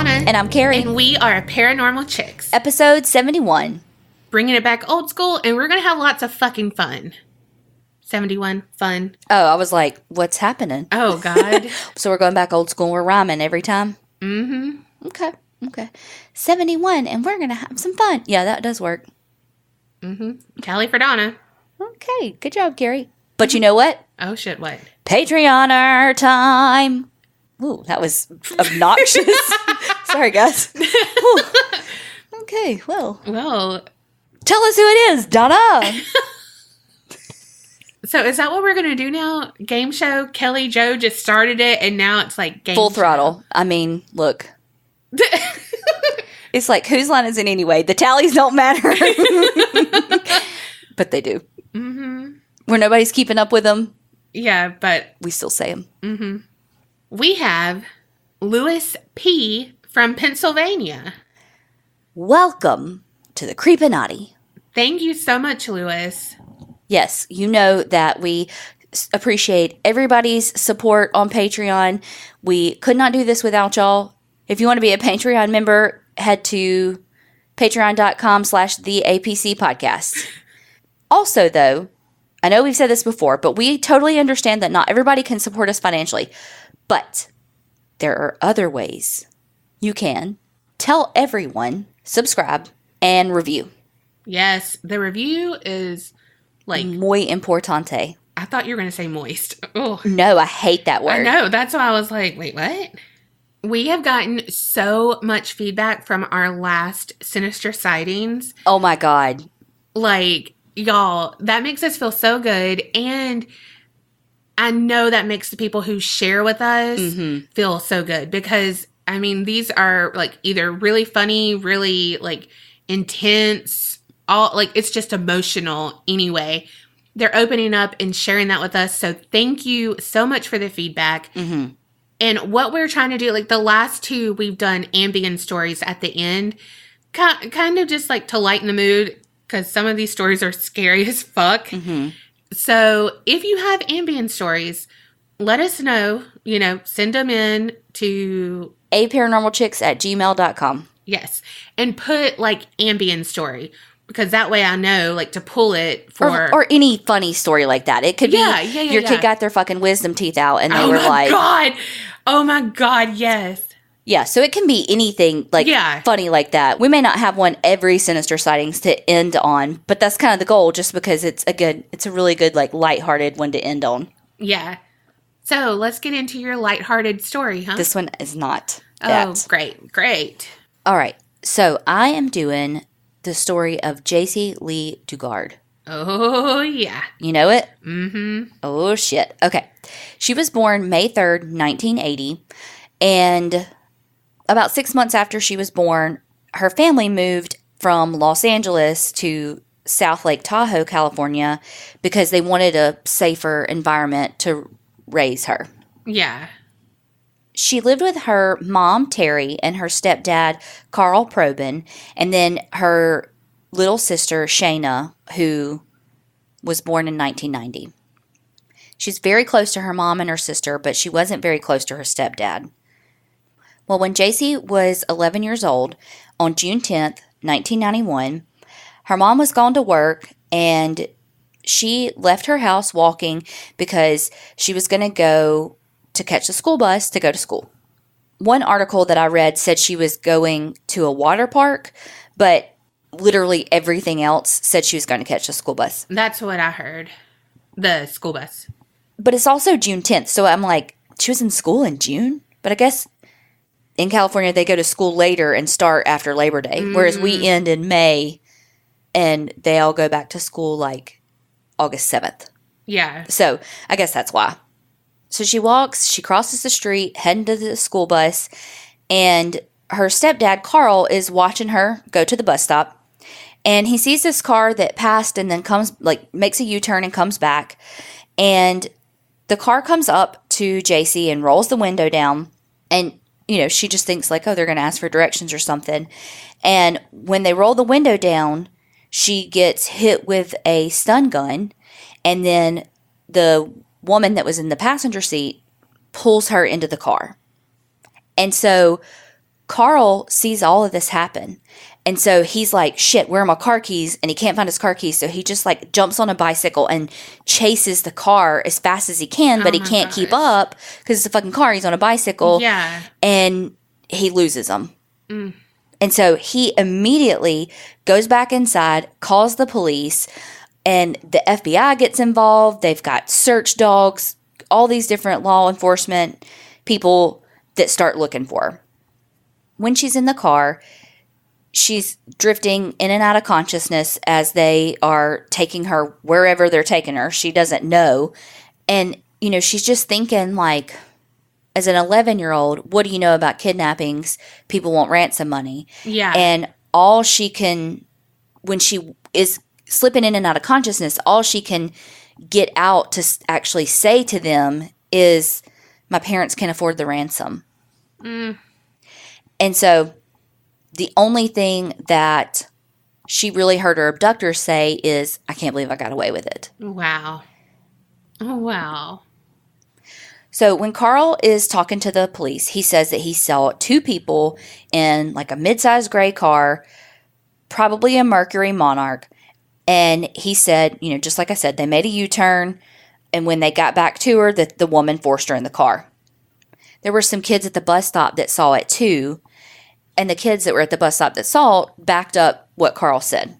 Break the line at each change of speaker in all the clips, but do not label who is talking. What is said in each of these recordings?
Donna.
And I'm Kerri.
And we are Paranormal Chicks.
Episode 71.
Bringing it back old school, and we're going to have lots of fucking fun. 71, fun.
Oh, I was like, what's happening?
Oh, God.
So we're going back old school and we're rhyming every time?
Mm-hmm.
Okay. 71, and we're going to have some fun. Yeah, that does work.
Mm-hmm. Tally for Donna.
Okay, good job, Kerri. But you know what?
Oh, shit, what?
Patreoner time. Ooh, that was obnoxious. Sorry, guys. Okay, well. Tell us who it is, Donna.
So is that what we're going to do now? Game show? Kelly Joe just started it, and now it's like game
Full
show.
throttle. I mean, look. It's like, whose line is it anyway? The tallies don't matter. But they do.
Mm-hmm.
Where nobody's keeping up with them.
Yeah, but...
we still say them.
Mm-hmm. We have Louis P. from Pennsylvania.
Welcome to the Creepinati.
Thank you so much, Louis.
Yes, you know that we appreciate everybody's support on Patreon. We could not do this without y'all. If you want to be a Patreon member, head to patreon.com/theapc podcast. Also, though, I know we've said this before, but we totally understand that not everybody can support us financially. But there are other ways you can. Tell everyone, subscribe, and review.
Yes, the review is like...
muy importante.
I thought you were going to say moist. Oh.
No, I hate that word.
I know. That's why I was like, wait, what? We have gotten so much feedback from our last Sinister Sightings.
Oh, my God.
Like, y'all, that makes us feel so good. And I know that makes the people who share with us feel so good. Because, I mean, these are, like, either really funny, really, like, intense. All like, it's just emotional anyway. They're opening up and sharing that with us. So thank you so much for the feedback.
Mm-hmm.
And what we're trying to do, like the last two, we've done Ambien stories at the end. Kind of just like to lighten the mood, because some of these stories are scary as fuck.
Mm-hmm.
So if you have Ambien stories, let us know. You know, send them in to
aparanormalchicks@gmail.com.
Yes. And put like Ambien story. Because that way I know, like, to pull it for...
Or any funny story like that. It could be your kid got their fucking wisdom teeth out and they were like...
Oh, my God, yes.
Yeah, so it can be anything, like, funny like that. We may not have one every Sinister Sightings to end on, but that's kind of the goal, just because it's a really good, like, lighthearted one to end on.
Yeah. So, let's get into your lighthearted story, huh?
This one is not that.
Oh, great.
All right, so I am doing... the story of Jaycee Dugard.
Oh, yeah.
You know it?
Mm-hmm.
Oh, shit. Okay. She was born May 3rd, 1980, and about 6 months after she was born, her family moved from Los Angeles to South Lake Tahoe, California, because they wanted a safer environment to raise her.
Yeah.
She lived with her mom, Terry, and her stepdad, Carl Probin, and then her little sister, Shayna, who was born in 1990. She's very close to her mom and her sister, but she wasn't very close to her stepdad. Well, when Jaycee was 11 years old, on June 10th, 1991, her mom was gone to work, and she left her house walking because she was going to go to catch the school bus to go to school. One article that I read said she was going to a water park, but literally everything else said she was going to catch the school bus.
That's what I heard. The school bus.
But it's also June 10th, so I'm like, she was in school in June? But I guess in California they go to school later and start after Labor Day, whereas we end in May and they all go back to school like August 7th.
Yeah.
So I guess that's why. So she crosses the street, heading to the school bus, and her stepdad, Carl, is watching her go to the bus stop, and he sees this car that passed and then makes a U-turn and comes back, and the car comes up to Jaycee and rolls the window down, and, she just thinks like, oh, they're going to ask for directions or something, and when they roll the window down, she gets hit with a stun gun, and then the woman that was in the passenger seat pulls her into the car. And so Carl sees all of this happen. And so he's like, shit, where are my car keys? And he can't find his car keys. So he just like jumps on a bicycle and chases the car as fast as he can, but he can't keep up because it's a fucking car. He's on a bicycle.
Yeah.
And he loses them.
Mm.
And so he immediately goes back inside, calls the police, and the FBI gets involved. They've got search dogs, all these different law enforcement people that start looking for her. When she's in the car, she's drifting in and out of consciousness as they are taking her wherever they're taking her. She doesn't know. And, you know, she's just thinking like, as an 11-year-old, what do you know about kidnappings? People want ransom money.
Yeah.
And all she can, when she is slipping in and out of consciousness, all she can get out to actually say to them is, my parents can't afford the ransom.
Mm.
And so the only thing that she really heard her abductors say is, I can't believe I got away with it.
Wow. Oh, wow.
So when Carl is talking to the police, he says that he saw two people in like a mid-sized gray car, probably a Mercury Monarch. And he said, you know, just like I said, they made a U-turn. And when they got back to her, the woman forced her in the car. There were some kids at the bus stop that saw it too. And the kids that were at the bus stop that saw it backed up what Carl said.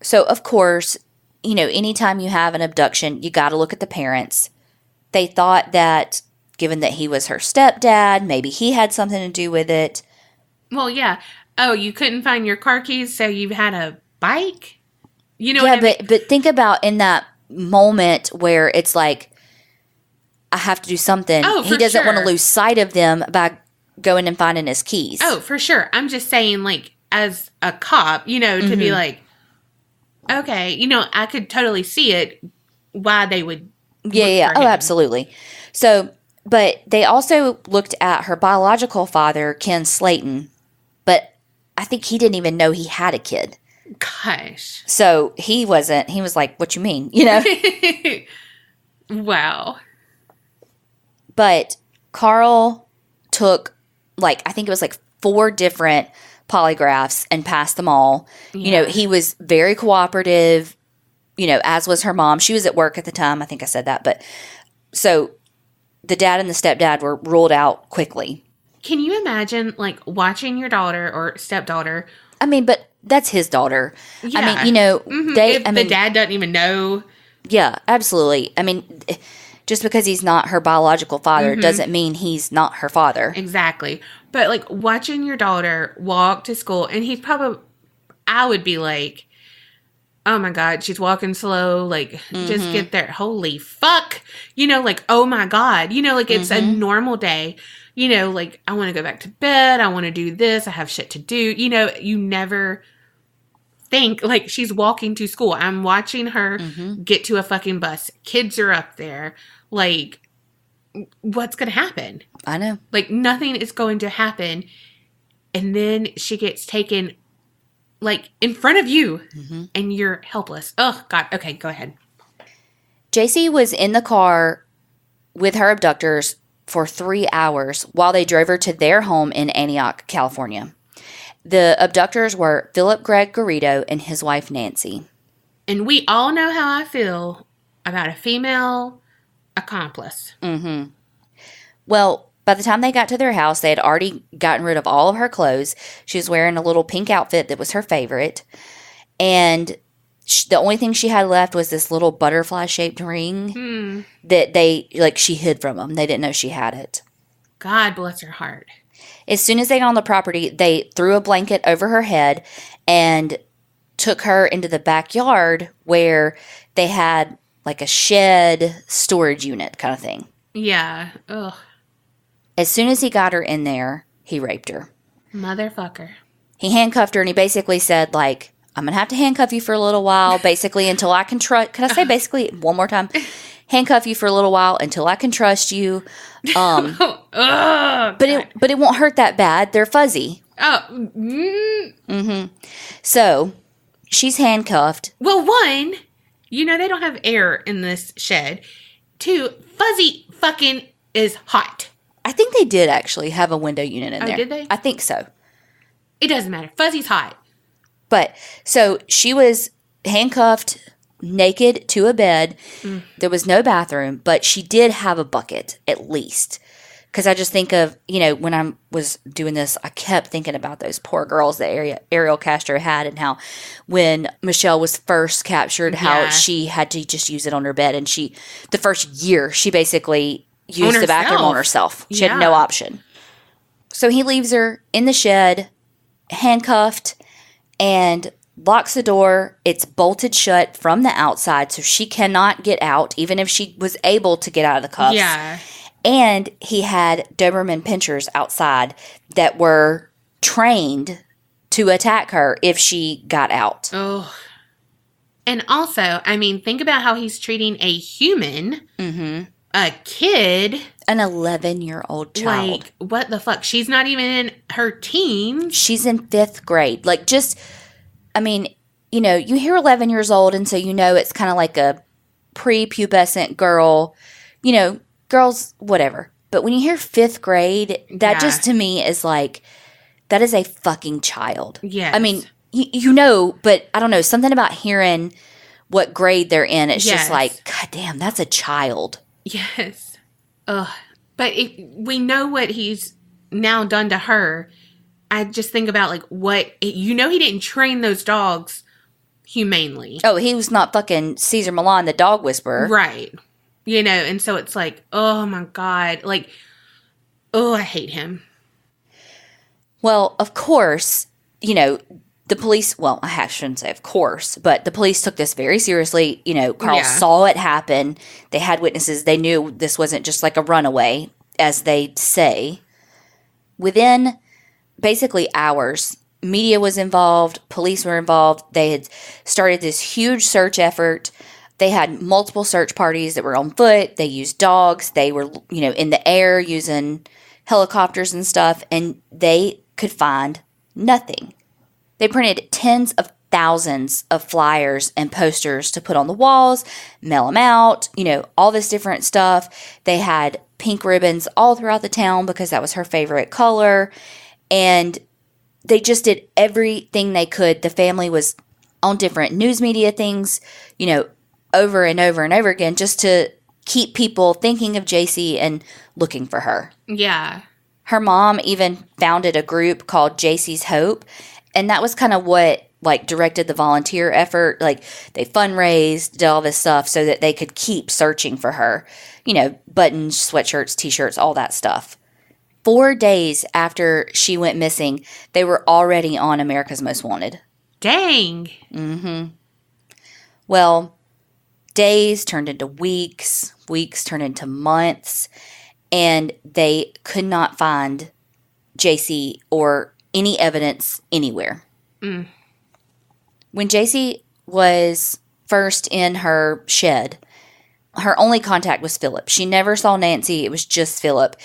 So, of course, you know, anytime you have an abduction, you got to look at the parents. They thought that, given that he was her stepdad, maybe he had something to do with it.
Well, yeah. Oh, you couldn't find your car keys, so you had a bike? You know
yeah,
what I mean?
but think about in that moment where it's like, I have to do something.
Oh,
he doesn't want to
sure.
lose sight of them by going and finding his keys.
Oh, for sure. I'm just saying, like, as a cop, you know, to be like, okay, you know, I could totally see it, why they would
Yeah. Oh, absolutely. So, but they also looked at her biological father, Ken Slayton, but I think he didn't even know he had a kid.
Gosh.
So he was like, what you mean? You know?
Wow.
But Carl took, like, I think it was like 4 different polygraphs and passed them all.
Yeah.
You know, he was very cooperative, you know, as was her mom. She was at work at the time. I think I said that. But so the dad and the stepdad were ruled out quickly.
Can you imagine, like, watching your daughter or stepdaughter?
I mean, but that's his daughter.
Yeah.
I mean, you know,
If the dad doesn't even know.
Yeah, absolutely. I mean, just because he's not her biological father doesn't mean he's not her father.
Exactly. But, like, watching your daughter walk to school, and he's probably, I would be like, oh my God, she's walking slow. Like, just get there. Holy fuck. You know, like, oh my God. You know, like, it's a normal day. You know, like, I want to go back to bed. I want to do this. I have shit to do. You know, you never think, like, she's walking to school. I'm watching her get to a fucking bus. Kids are up there. Like, what's going to happen?
I know.
Like, nothing is going to happen. And then she gets taken, like, in front of you. And you're helpless. Oh, God. Okay, go ahead.
Jaycee was in the car with her abductors for 3 hours while they drove her to their home in Antioch, California. The abductors were Philip Greg Garrido and his wife, Nancy.
And we all know how I feel about a female accomplice.
Well, by the time they got to their house, they had already gotten rid of all of her clothes. She was wearing a little pink outfit that was her favorite. And the only thing she had left was this little butterfly-shaped ring that she hid from them. They didn't know she had it.
God bless her heart.
As soon as they got on the property, they threw a blanket over her head and took her into the backyard where they had like a shed storage unit kind of thing.
Yeah. Ugh.
As soon as he got her in there, he raped her.
Motherfucker.
He handcuffed her and he basically said, like, I'm going to have to handcuff you for a little while, basically, until I can trust. Can I say basically one more time? Handcuff you for a little while until I can trust you. But it won't hurt that bad. They're fuzzy. So she's handcuffed.
Well, one, you know they don't have air in this shed. 2, fuzzy fucking is hot.
I think they did actually have a window unit in there.
Did they?
I think so.
It doesn't matter. Fuzzy's hot.
But, so she was handcuffed, naked to a bed. There was no bathroom, but she did have a bucket, at least. Because I just think of, when I was doing this, I kept thinking about those poor girls that Ariel Castro had, and how when Michelle was first captured, how she had to just use it on her bed. And the first year, she basically used the bathroom on herself. She had no option. So he leaves her in the shed, handcuffed, and locks the door. It's bolted shut from the outside, so she cannot get out, even if she was able to get out of the cuffs.
Yeah.
And he had Doberman pinschers outside that were trained to attack her if she got out.
Oh. And also, I mean, think about how he's treating a human, a kid.
An 11-year-old child.
Like, what the fuck? She's not even in her teens.
She's in 5th grade. Like, you hear 11 years old, and so it's kind of like a prepubescent girl, girls, whatever. But when you hear 5th grade, that just to me is like, that is a fucking child.
Yes.
I mean, but I don't know, something about hearing what grade they're in, it's just like, God damn, that's a child.
Yes. Ugh. But we know what he's now done to her. I just think about, like, he didn't train those dogs humanely.
Oh, he was not fucking Caesar Milan, the dog whisperer.
Right. And so it's like, oh my God. Like, oh, I hate him.
Well, of course, the police, well, I shouldn't say of course, but the police took this very seriously. Carl saw it happen. They had witnesses. They knew this wasn't just like a runaway, as they say. Within basically hours, media was involved, police were involved. They had started this huge search effort. They had multiple search parties that were on foot. They used dogs. They were, in the air using helicopters and stuff, and they could find nothing. They printed tens of thousands of flyers and posters to put on the walls, mail them out, all this different stuff. They had pink ribbons all throughout the town because that was her favorite color. And they just did everything they could. The family was on different news media things, over and over and over again, just to keep people thinking of Jaycee and looking for her.
Yeah.
Her mom even founded a group called Jaycee's Hope. And that was kind of what, directed the volunteer effort. Like, they fundraised, did all this stuff so that they could keep searching for her. Buttons, sweatshirts, T-shirts, all that stuff. 4 days after she went missing, they were already on America's Most Wanted.
Dang.
Mm-hmm. Well, days turned into weeks. Weeks turned into months. And they could not find Jaycee or any evidence anywhere. When Jaycee was first in her shed, her only contact was Philip. She never saw Nancy. It was just Philip.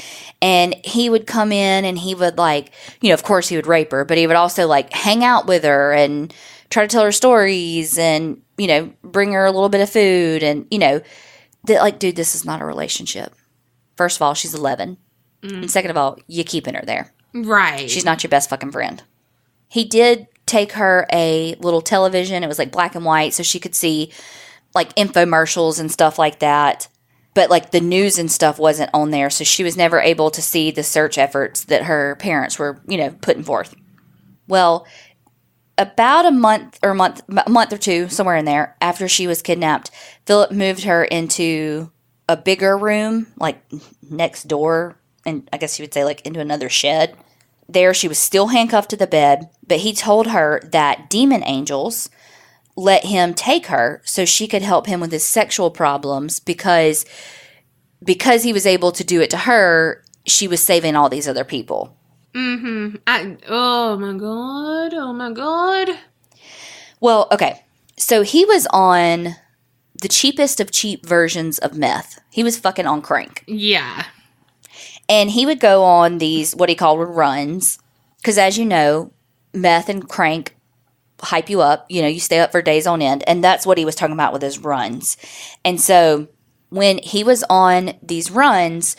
And he would come in and he would of course he would rape her, but he would also hang out with her and try to tell her stories and, bring her a little bit of food. And, dude, this is not a relationship. First of all, she's 11. And second of all, you're keeping her there.
Right.
She's not your best fucking friend. He did take her a little television. It was black and white, so she could see infomercials and stuff like that. But the news and stuff wasn't on there, so she was never able to see the search efforts that her parents were, putting forth. Well, about a month or two, somewhere in there, after she was kidnapped, Philip moved her into a bigger room, next door, and I guess you would say into another shed. There she was still handcuffed to the bed, but he told her that demon angels let him take her so she could help him with his sexual problems because he was able to do it to her, she was saving all these other people.
Mm-hmm. Oh my God.
Well, okay. So he was on the cheapest of cheap versions of meth. He was fucking on crank.
Yeah.
And he would go on these, what he called runs. Because as you know, meth and crank hype you up. You stay up for days on end. And that's what he was talking about with his runs. And so when he was on these runs,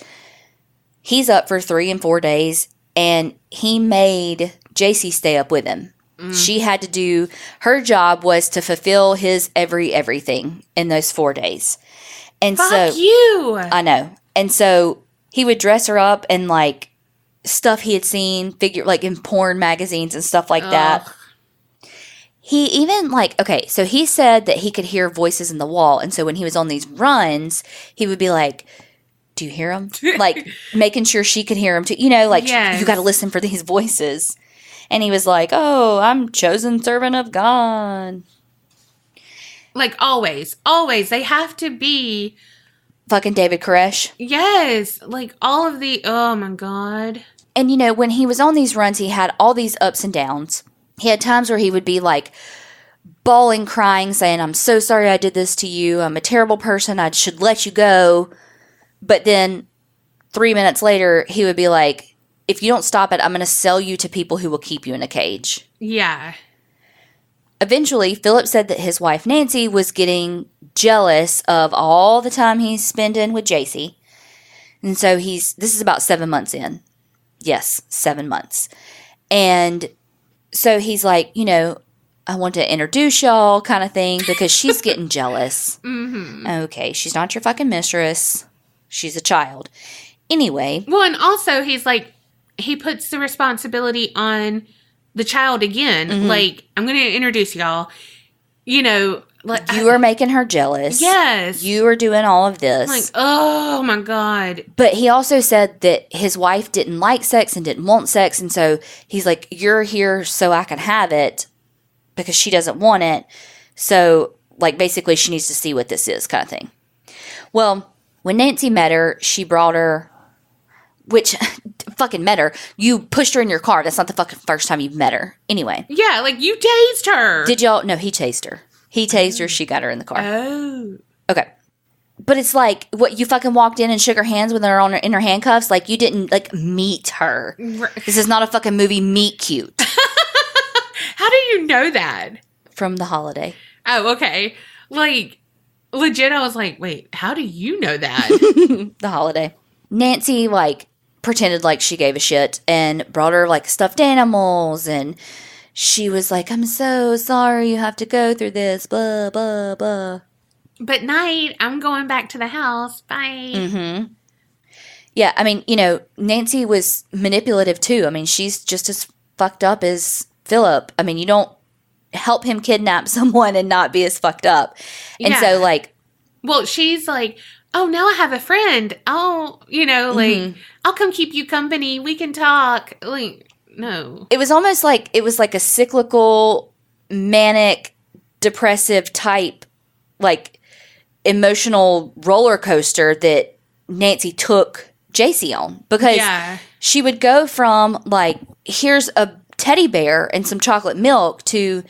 he's up for 3 and 4 days. And he made Jaycee stay up with him. She had to do, her job was to fulfill his everything in those 4 days. And
Fuck you!
I know. And so he would dress her up in like stuff he had seen, like in porn magazines and stuff like that. He even okay, so he said that he could hear voices in the wall. And so when he was on these runs, he would be like, do you hear them? Like making sure she could hear them too. You know, like you got to listen for these voices. And he was like, oh, I'm chosen servant of God.
Like always. They have to be.
Fucking David Koresh.
Yes. Like all of the, oh my God.
And you know, when he was on these runs, he had all these ups and downs. He had times where he would be like bawling, crying, saying, I'm so sorry I did this to you. I'm a terrible person. I should let you go. But then 3 minutes later, he would be like, if you don't stop it, I'm going to sell you to people who will keep you in a cage.
Yeah.
Eventually, Philip said that his wife, Nancy, was getting jealous of all the time he's spending with Jaycee. And so this is about 7 months in. Yes, 7 months. And so he's like, you know, I want to introduce y'all kind of thing because she's getting jealous. Mm-hmm. Okay, she's not your fucking mistress. She's a child. Anyway.
Well, and also he's like, he puts the responsibility on the child again. Mm-hmm. Like, I'm going to introduce y'all. You know, like
you are making her jealous.
Yes.
You are doing all of this.
Like, oh my God.
But he also said that his wife didn't like sex and didn't want sex. And so he's like, you're here so I can have it because she doesn't want it. So, like, basically she needs to see what this is kind of thing. Well, when Nancy met her, she brought her, which fucking met her. You pushed her in your car. That's not the fucking first time you've met her. Anyway.
Yeah, like you tased her.
Did y'all? No, he tased her. He tased her. She got her in the car.
Oh.
Okay. But it's like, what, you fucking walked in and shook her hands with her in her handcuffs? Like, you didn't, like, meet her. This is not a fucking movie Meet Cute.
How do you know that?
From The Holiday.
Oh, okay. Like, legit, I was like, wait, how do you know that?
The Holiday. Nancy, like, pretended like she gave a shit and brought her, like, stuffed animals, and she was like, I'm so sorry you have to go through this, blah, blah, blah.
But night, I'm going back to the house. Bye.
Mm-hmm. Yeah, I mean, you know, Nancy was manipulative, too. I mean, she's just as fucked up as Philip. I mean, you don't help him kidnap someone and not be as fucked up. And so, like...
Well, she's like... Oh, now I have a friend. Oh, you know, like, I'll come keep you company. We can talk. Like, no.
It was almost like, it was like a cyclical, manic, depressive type, like, emotional roller coaster that Nancy took Jaycee on. Because she would go from, like, here's a teddy bear and some chocolate milk to...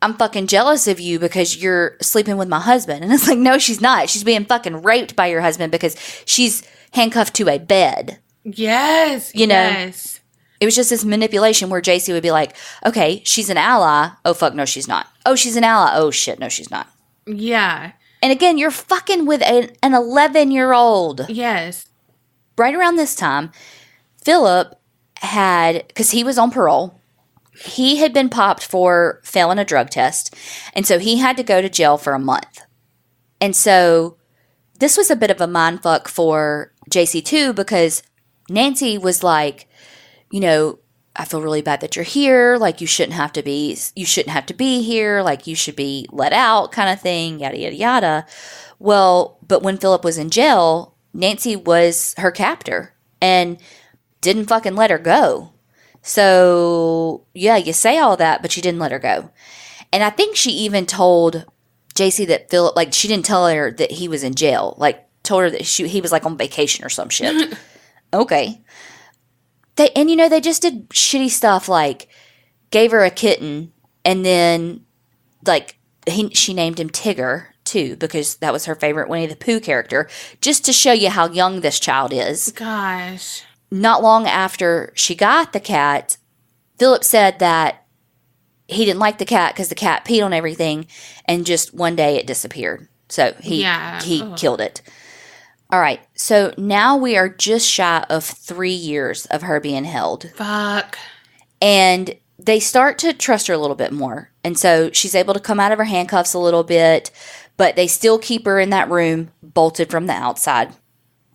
I'm fucking jealous of you because you're sleeping with my husband. And it's like, no, she's not. She's being fucking raped by your husband because she's handcuffed to a bed.
Yes.
You know?
Yes.
It was just this manipulation where Jaycee would be like, okay, she's an ally. Oh, fuck, no, she's not. Oh, she's an ally. Oh, shit, no, she's not.
Yeah.
And again, you're fucking with an 11-year-old.
Yes.
Right around this time, Philip had, because he was on parole, he had been popped for failing a drug test, and so he had to go to jail for a month. And so this was a bit of a mindfuck for Jaycee too, because Nancy was like, you know, I feel really bad that you're here. Like, you shouldn't have to be here. Like, you should be let out, kind of thing, yada, yada, yada. Well, but when Philip was in jail, Nancy was her captor and didn't fucking let her go. So, yeah, you say all that, but you didn't let her go. And I think she even told Jaycee that Philip, like, she didn't tell her that he was in jail. Like, told her that he was, like, on vacation or some shit. Okay. And, you know, they just did shitty stuff, like, gave her a kitten, and then, like, she named him Tigger, too, because that was her favorite Winnie the Pooh character, just to show you how young this child is.
Gosh.
Not long after she got the cat, Philip said that he didn't like the cat because the cat peed on everything, and just one day it disappeared. So he killed it. All right. So now we are just shy of 3 years of her being held.
Fuck.
And they start to trust her a little bit more. And so she's able to come out of her handcuffs a little bit, but they still keep her in that room, bolted from the outside.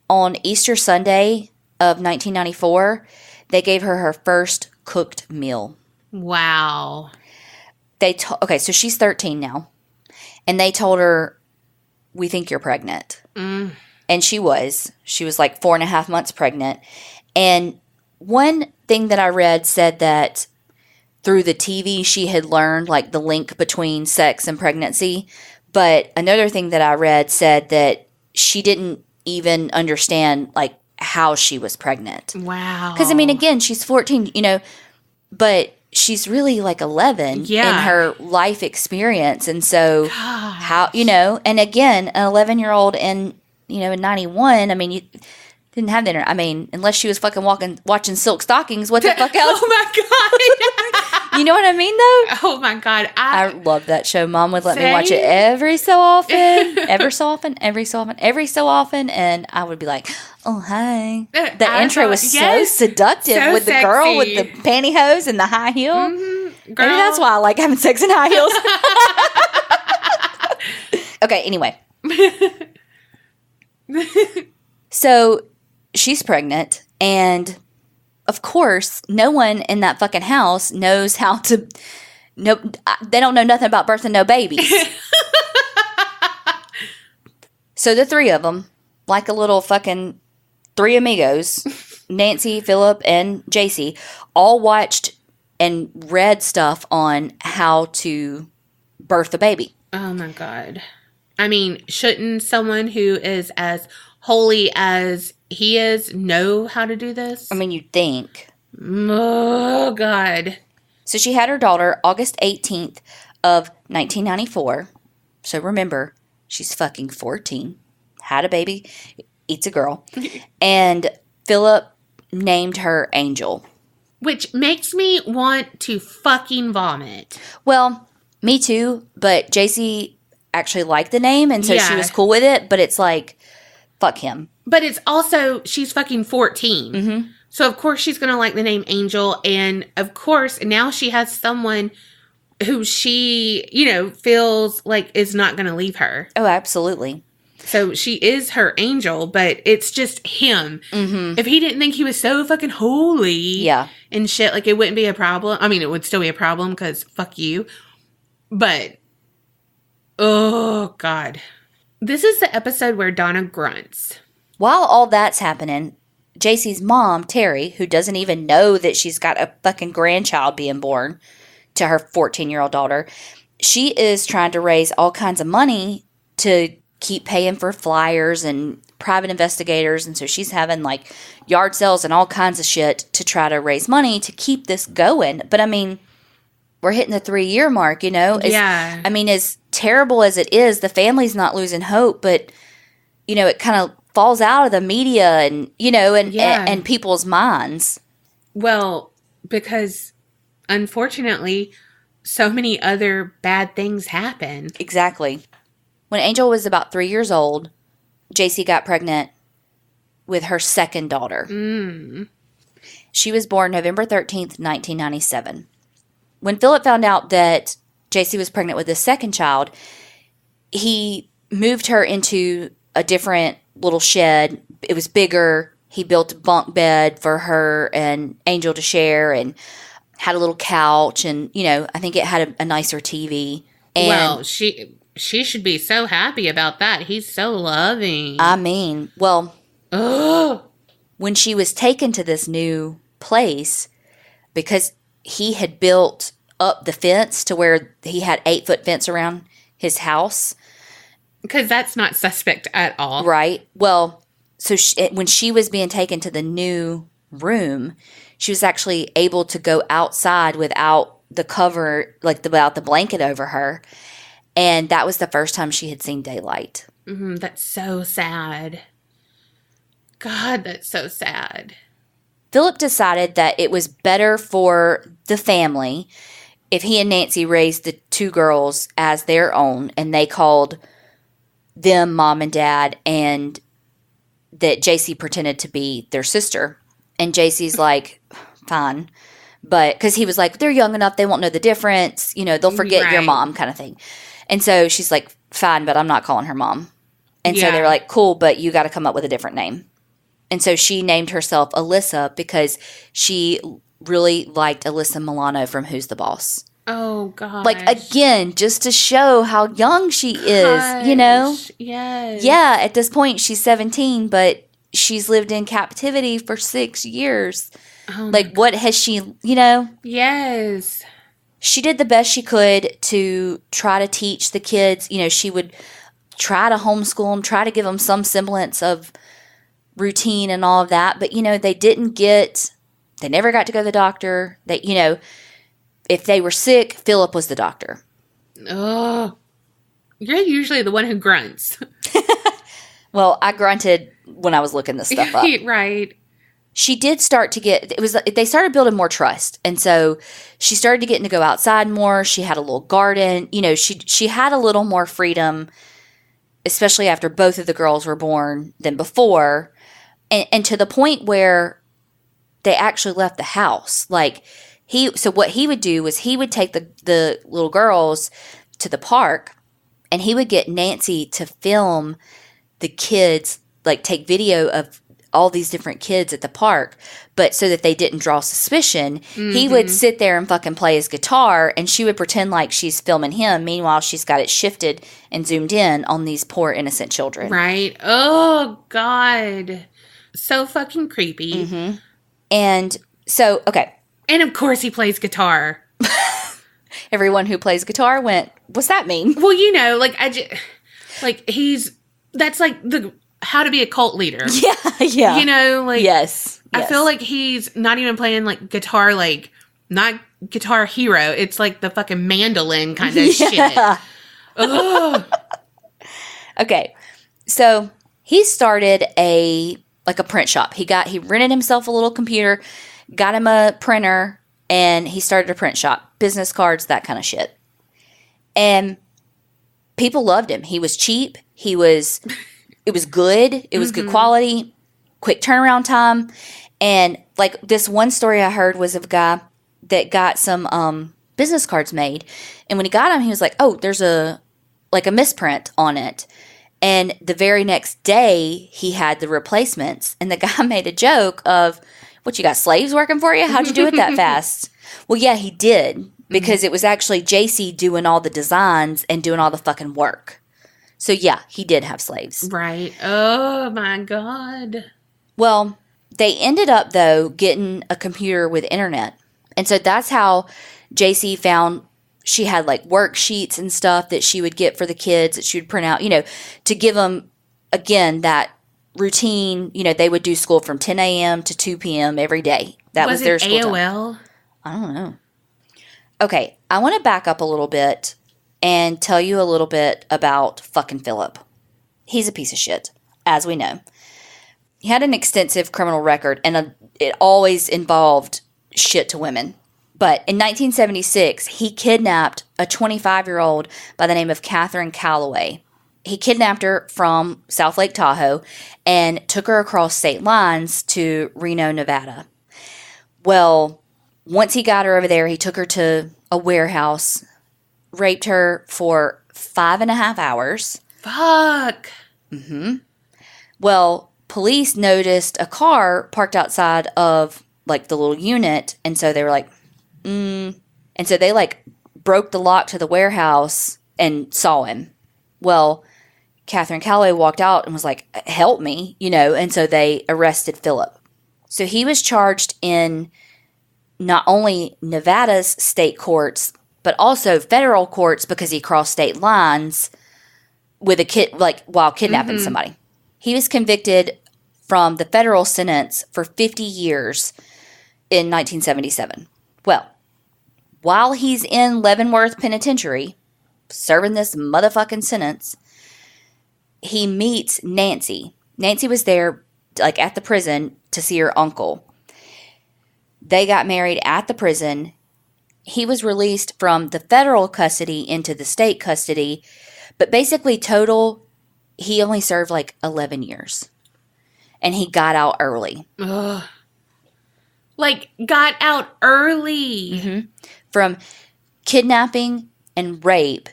On Easter Sunday of 1994, they gave her her first cooked meal.
Wow.
Okay, so she's 13 now. And they told her, we think you're pregnant. Mm. And she was. She was like 4.5 months pregnant. And one thing that I read said that through the TV she had learned like the link between sex and pregnancy. But another thing that I read said that she didn't even understand like how she was pregnant.
Wow.
Because I mean, again, she's 14, but she's really like 11 in her life experience. And so how, and again, an 11-year-old in 91, I mean, you didn't have the internet. I mean, unless she was fucking watching Silk Stockings, what the fuck else?
Oh my God.
You know what I mean, though?
Oh my God.
I love that show. Mom would let me watch it every so often. And I would be like, oh, hi. The intro was so seductive with the girl with the pantyhose and the high heel. Mm-hmm. Maybe that's why I like having sex in high heels. Okay, anyway. So she's pregnant, and of course, no one in that fucking house knows how to. No, they don't know nothing about birthing no babies. So the three of them, like a little fucking three amigos, Nancy, Philip, and Jaycee, all watched and read stuff on how to birth a baby.
Oh my God. I mean, shouldn't someone who is as holy as he is know how to do this?
I mean, you'd think.
Oh, God.
So she had her daughter August 18th of 1994. So remember, she's fucking 14. Had a baby. Eats a girl. And Philip named her Angel.
Which makes me want to fucking vomit.
Well, me too. But Jaycee actually liked the name, and so she was cool with it. But it's like, fuck him.
But it's also, she's fucking 14. Mm-hmm. So, of course, she's going to like the name Angel. And, of course, now she has someone who she, feels like is not going to leave her.
Oh, absolutely.
So, she is her angel, but it's just him. Mm-hmm. If he didn't think he was so fucking holy and shit, like, it wouldn't be a problem. I mean, it would still be a problem because fuck you. But, oh, God. This is the episode where Donna grunts.
While all that's happening, Jaycee's mom, Terry, who doesn't even know that she's got a fucking grandchild being born to her 14-year-old daughter, she is trying to raise all kinds of money to keep paying for flyers and private investigators. And so she's having like yard sales and all kinds of shit to try to raise money to keep this going. But I mean, we're hitting the 3-year mark, Yeah. I mean, as terrible as it is, the family's not losing hope, but, it kind of falls out of the media and, and people's minds.
Well, because unfortunately, so many other bad things happen.
Exactly. When Angel was about 3 years old, Jaycee got pregnant with her second daughter. Mm. She was born November 13th, 1997. When Philip found out that Jaycee was pregnant with his second child, he moved her into a different little shed. It was bigger. He built a bunk bed for her and Angel to share and had a little couch and, I think it had a nicer TV. And
well, she should be so happy about that. He's so loving.
I mean, well, when she was taken to this new place, because he had built up the fence to where he had 8-foot fence around his house.
Because that's not suspect at all.
Right. Well, so when she was being taken to the new room, she was actually able to go outside without the cover, without the blanket over her. And that was the first time she had seen daylight.
Mm-hmm, that's so sad. God, that's so sad.
Philip decided that it was better for the family if he and Nancy raised the two girls as their own, and they called them mom and dad, and that Jaycee pretended to be their sister. And Jaycee's like, fine. But because he was like, they're young enough, they won't know the difference. They'll forget your mom kind of thing. And so she's like, fine, but I'm not calling her mom. And so they were like, cool, but you got to come up with a different name. And so she named herself Alyssa because she really liked Alyssa Milano from Who's the Boss.
Oh, God.
Like, again, just to show how young she is,
Yes.
Yeah, at this point, she's 17, but she's lived in captivity for 6 years.
Oh,
like, what has she,
Yes.
She did the best she could to try to teach the kids. She would try to homeschool them, try to give them some semblance of routine and all of that. But, they never got to go to the doctor. If they were sick, Philip was the doctor.
Oh, you're usually the one who grunts.
Well, I grunted when I was looking this stuff up.
Right.
She did start to they started building more trust. And so she started to get to go outside more. She had a little garden. She had a little more freedom, especially after both of the girls were born, than before. And to the point where they actually left the house. So what he would do was he would take the little girls to the park, and he would get Nancy to film the kids, take video of all these different kids at the park, but so that they didn't draw suspicion, he would sit there and fucking play his guitar, and she would pretend like she's filming him. Meanwhile, she's got it shifted and zoomed in on these poor innocent children.
Right. Oh, God. So fucking creepy.
Mm-hmm. And so, okay.
And of course he plays guitar.
Everyone who plays guitar went, what's that mean?
Well, that's like the how to be a cult leader.
Yeah.
Yes. I feel like he's not even playing guitar, not Guitar Hero. It's like the fucking mandolin kind of shit. Ugh.
Okay. So he started a print shop. He rented himself a little computer, got him a printer, and he started a print shop. Business cards, that kind of shit. And people loved him. He was cheap. It was good. It was good quality, quick turnaround time. And this one story I heard was of a guy that got some business cards made. And when he got them, he was like, oh, there's a misprint on it. And the very next day, he had the replacements. And the guy made a joke of, what, you got slaves working for you? How'd you do it that fast? Well, yeah, he did. Because it was actually Jaycee doing all the designs and doing all the fucking work. So, yeah, he did have slaves.
Right. Oh, my God.
Well, they ended up, though, getting a computer with internet. And so that's how Jaycee found she had worksheets and stuff that she would get for the kids that she would print out, to give them, again, that routine. They would do school from 10 a.m. to 2 p.m. every day. That was their school
AOL?
Time. I don't know. Okay, I want to back up a little bit and tell you a little bit about fucking Philip. He's a piece of shit, as we know. He had an extensive criminal record, and it always involved shit to women. But in 1976, he kidnapped a 25-year-old by the name of Catherine Calloway. He kidnapped her from South Lake Tahoe and took her across state lines to Reno, Nevada. Well, once he got her over there, he took her to a warehouse, raped her for 5.5 hours.
Fuck.
Mm-hmm. Well, police noticed a car parked outside of, the little unit, and so they were like, And so they, broke the lock to the warehouse and saw him. Well, Catherine Calloway walked out and was like, help me, and so they arrested Philip. So he was charged in not only Nevada's state courts, but also federal courts because he crossed state lines with a kid, while kidnapping somebody. He was convicted from the federal sentence for 50 years in 1977. Well, while he's in Leavenworth Penitentiary, serving this motherfucking sentence, he meets Nancy. Nancy was there, at the prison to see her uncle. They got married at the prison. He was released from the federal custody into the state custody, but basically total, he only served 11 years. And he got out early.
Ugh. Like, got out early.
From kidnapping and rape,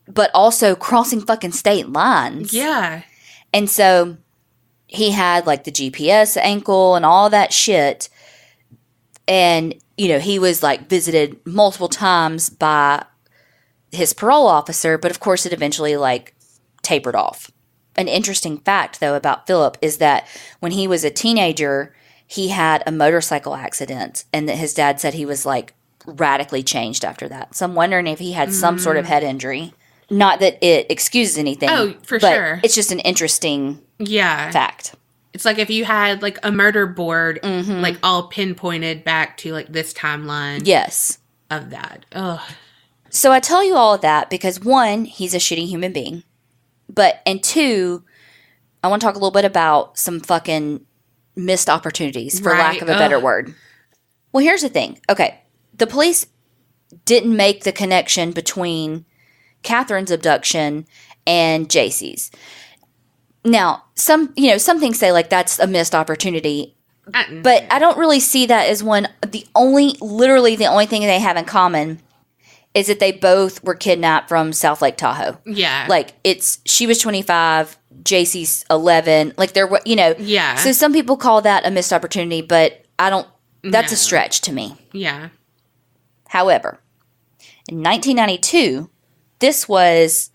but also crossing fucking state lines.
Yeah.
And so he had like the GPS ankle and all that shit. And, you know, he was like visited multiple times by his parole officer, but of course it eventually like tapered off. An interesting fact though about Philip is that when he was a teenager, he had a motorcycle accident, and that his dad said he was like radically changed after that. So I'm wondering if he had some sort of head injury. Not that it excuses anything.
Oh, for
but
sure.
It's just an interesting fact.
It's like if you had like a murder board, like all pinpointed back to like this timeline.
Yes.
Of that. Ugh.
So I tell you all of that because one, he's a shitty human being. And two, I want to talk a little bit about some fucking missed opportunities, for lack of a better word. Well, here's the thing. Okay. The police didn't make the connection between Catherine's abduction and Jaycee's. Now, some things say like that's a missed opportunity, but I don't really see that as one. Literally the only thing they have in common is that they both were kidnapped from South Lake Tahoe.
Yeah.
Like she was 25, Jaycee's 11. Like
Yeah.
So some people call that a missed opportunity, but I don't, that's a stretch to me.
Yeah.
However, in 1992, this was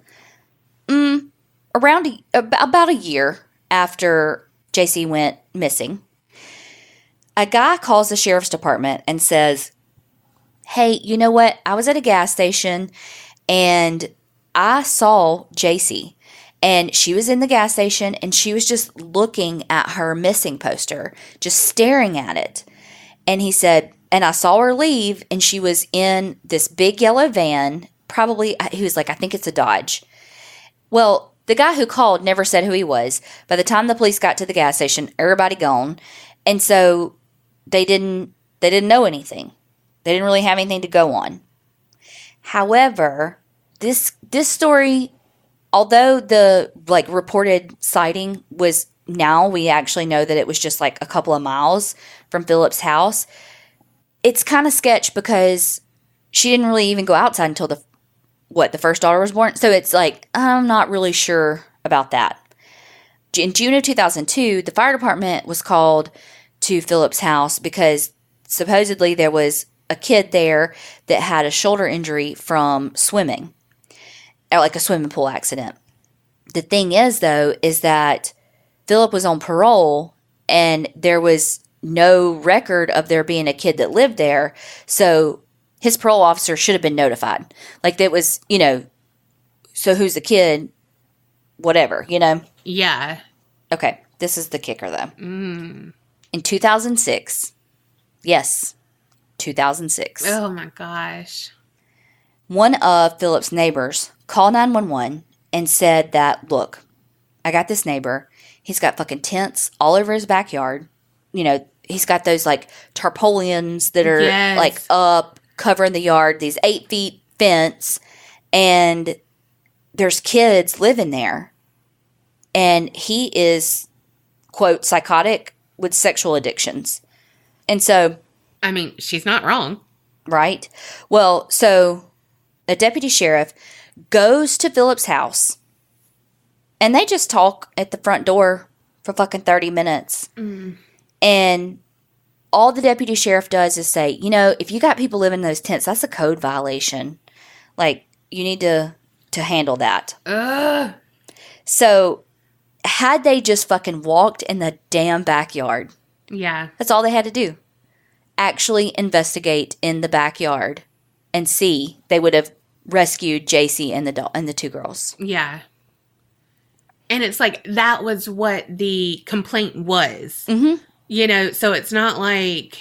around about a year after Jaycee went missing. A guy calls the sheriff's department and says, "Hey, you know what? I was at a gas station and I saw Jaycee, and she was in the gas station and she was just looking at her missing poster, just staring at it." And he said, "And I saw her leave, and she was in this big yellow van, probably," he was like, "I think it's a Dodge." Well, the guy who called never said who he was. By the time the police got to the gas station, everybody gone. And so they didn't know anything. They didn't really have anything to go on. However, this story, although the like reported sighting was, now we actually know that it was just like a couple of miles from Philip's house, it's kind of sketch because she didn't really even go outside until the first daughter was born. So it's like, I'm not really sure about that. In June of 2002, the fire department was called to Philip's house because supposedly there was a kid there that had a shoulder injury from swimming, or like a swimming pool accident. The thing is, though, is that Philip was on parole and there was no record of there being a kid that lived there. So his parole officer should have been notified. Like, that was, so who's the kid? Whatever,
Yeah.
Okay, this is the kicker, though. In 2006, yes, 2006.
Oh, my gosh.
One of Philip's neighbors called 911 and said that, "Look, I got this neighbor. He's got fucking tents all over his backyard. He's got those like tarpaulins that are like up, covering the yard, these 8 feet fence, and there's kids living there. And he is, quote, psychotic with sexual addictions." And so,
I mean, she's not wrong.
Right? Well, so a deputy sheriff goes to Philip's house, and they just talk at the front door for fucking 30 minutes. And all the deputy sheriff does is say, if you got people living in those tents, that's a code violation. Like, you need to handle that. So, had they just fucking walked in the damn backyard.
Yeah.
That's all they had to do. Actually investigate in the backyard and see, they would have rescued Jaycee and the 2 girls.
Yeah. And it's like, that was what the complaint was. So it's not like...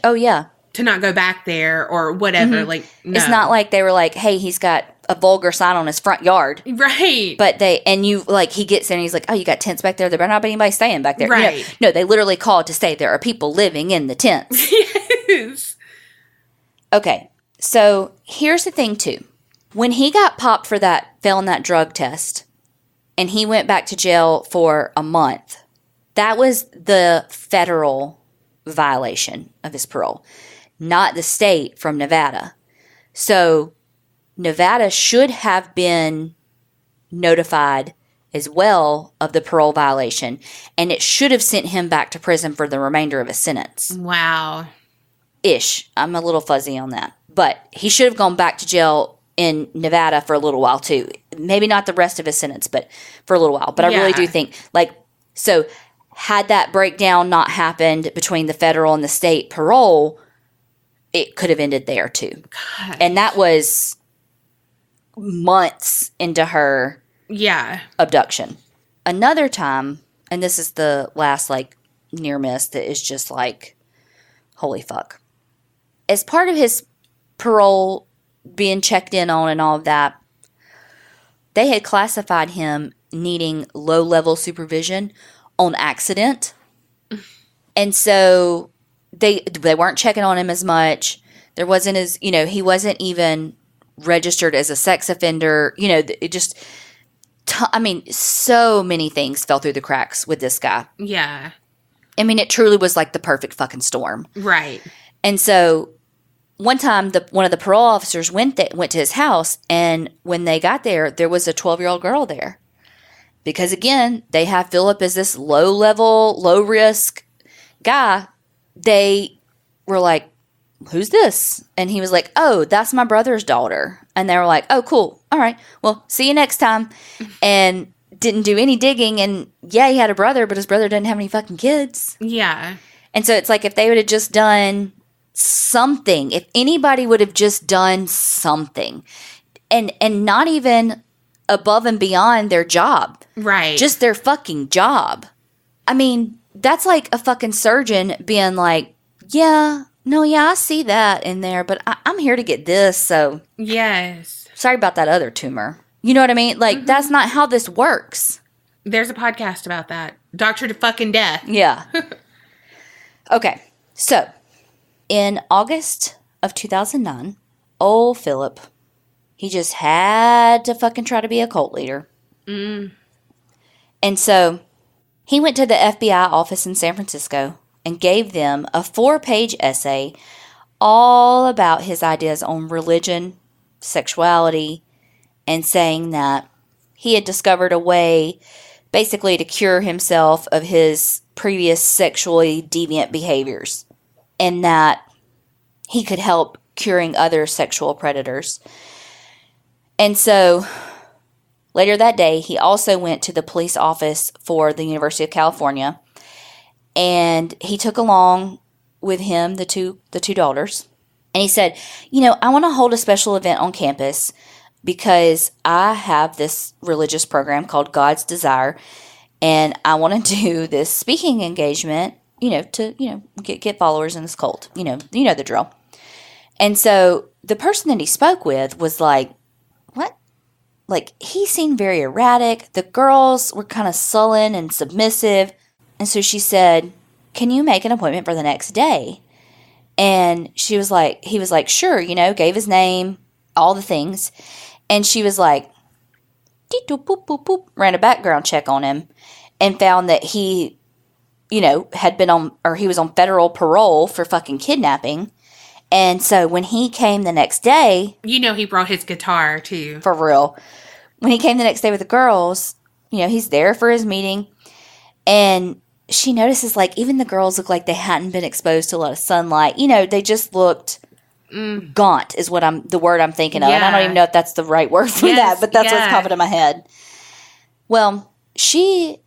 Oh, yeah.
To not go back there or whatever. Like, no.
It's not like they were like, "Hey, he's got a vulgar sign on his front yard."
Right.
But he gets there and he's like, "Oh, you got tents back there? There better not be anybody staying back there."
Right.
No, they literally called to say there are people living in the tents.
Yes.
Okay. So here's the thing, too. When he got popped for failing that drug test, and he went back to jail for a month, that was the federal violation of his parole, not the state from Nevada. So Nevada should have been notified as well of the parole violation, and it should have sent him back to prison for the remainder of his sentence.
Wow.
Ish. I'm a little fuzzy on that. But he should have gone back to jail in Nevada for a little while too. Maybe not the rest of his sentence, but for a little while. But I really do think, so had that breakdown not happened between the federal and the state parole, it could have ended there too.
God.
And that was months into her abduction. Another time, and this is the last near miss that is just holy fuck. As part of his parole being checked in on and all of that, they had classified him needing low-level supervision on accident. And so they weren't checking on him as much. There wasn't as, he wasn't even registered as a sex offender. It just, so many things fell through the cracks with this guy.
Yeah.
It truly was the perfect fucking storm.
Right.
And so one time, one of the parole officers went to his house, and when they got there, there was a 12-year-old girl there. Because, again, they have Philip as this low-level, low-risk guy. They were like, who's this? And he was like, oh, that's my brother's daughter. And they were like, oh, cool. All right. Well, see you next time. And didn't do any digging. And, yeah, he had a brother, but his brother didn't have any fucking kids.
Yeah.
And so it's if they would have just done something, if anybody would have just done something, and not even above and beyond their job.
Right.
Just their fucking job. That's like a fucking surgeon being like, I see that in there, but I'm here to get this, so.
Yes.
Sorry about that other tumor. You know what I mean? That's not how this works.
There's a podcast about that. Doctor to fucking death.
Yeah. Okay. So, in August of 2009, old Philip, he just had to fucking try to be a cult leader. Mm. And so, he went to the FBI office in San Francisco and gave them a 4-page essay all about his ideas on religion, sexuality, and saying that he had discovered a way basically to cure himself of his previous sexually deviant behaviors, and that he could help curing other sexual predators. And so later that day, he also went to the police office for the University of California, and he took along with him the two daughters. And he said, I want to hold a special event on campus because I have this religious program called God's Desire, and I want to do this speaking engagement, to, get followers in this cult. You know the drill. And so the person that he spoke with was like, what? He seemed very erratic. The girls were kind of sullen and submissive. And so she said, can you make an appointment for the next day? And he was like, sure, gave his name, all the things. And she was like, boop, boop, boop, ran a background check on him and found that he, had been he was on federal parole for fucking kidnapping. And so when he came the next day.
He brought his guitar too.
For real. When he came the next day with the girls, he's there for his meeting. And she notices even the girls look like they hadn't been exposed to a lot of sunlight. They just looked gaunt is the word I'm thinking of. Yeah. And I don't even know if that's the right word for that, but that's what's popping in my head. Well, she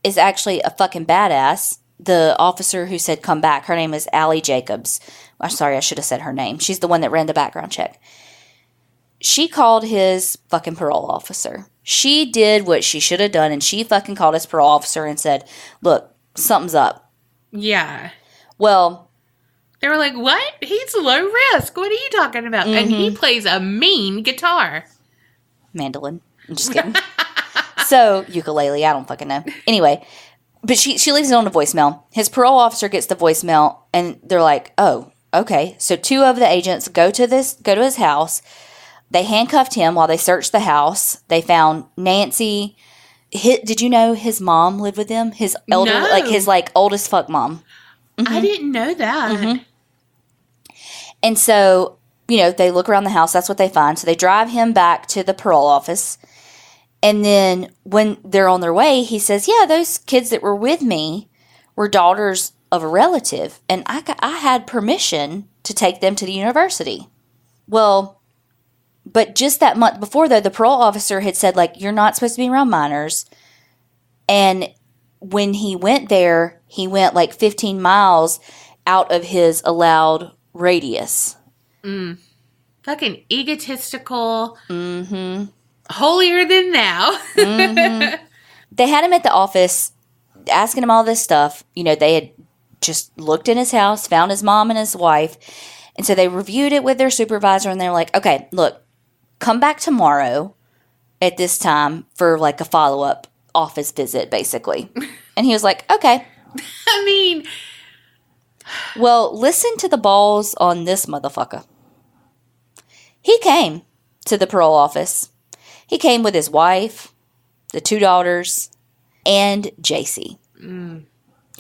is actually a fucking badass. The officer who said come back, her name is Allie Jacobs. I'm sorry, I should have said her name. She's the one that ran the background check. She called his fucking parole officer. She did what she should have done, and she fucking called his parole officer and said, look, something's up.
Yeah.
Well,
they were like, what? He's low risk. What are you talking about? Mm-hmm. And he plays a mean guitar.
Mandolin. I'm just kidding. So, ukulele. I don't fucking know. Anyway, but she leaves it on a voicemail. His parole officer gets the voicemail, and they're like, oh, okay. So 2 of the agents go to his house. They handcuffed him while they searched the house. They found Nancy. Did you know his mom lived with him? His elder,
no.
his oldest fuck mom.
I didn't know that.
Mm-hmm. And so, they look around the house. That's what they find. So they drive him back to the parole office. And then when they're on their way, he says, yeah, those kids that were with me were daughters of a relative. And I had permission to take them to the university. Well, but just that month before, though, the parole officer had said, like, you're not supposed to be around minors. And when he went there, he went like 15 miles out of his allowed radius.
Fucking egotistical.
Mm-hmm.
Holier than thou.
Mm-hmm. They had him at the office asking him all this stuff. They had just looked in his house, found his mom and his wife. And so they reviewed it with their supervisor, and they were like, okay, look, come back tomorrow at this time for like a follow-up office visit, basically. And he was like, okay.
I mean,
well, listen to the balls on this motherfucker. He came to the parole office. He came with his wife, the 2 daughters, and Jaycee,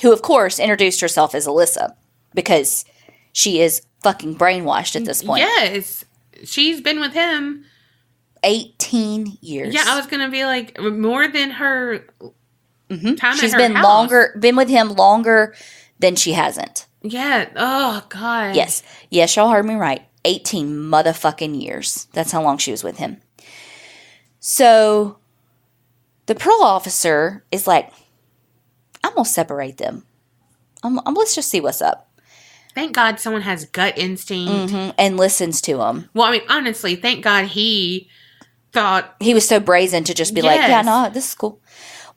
who, of course, introduced herself as Alyssa because she is fucking brainwashed at this point.
Yes. She's been with him
18 years.
Yeah, I was going to be like, more than her time
She's
at her
been
house.
been with him longer than she hasn't.
Yeah. Oh, God.
Yes. Yes, y'all heard me right. 18 motherfucking years. That's how long she was with him. So the parole officer is like, I'm going to separate them. Let's just see what's up.
Thank God someone has gut instinct.
And listens to him.
Well, I mean, honestly, thank God he thought...
He was so brazen to just be like, yeah, no, this is cool.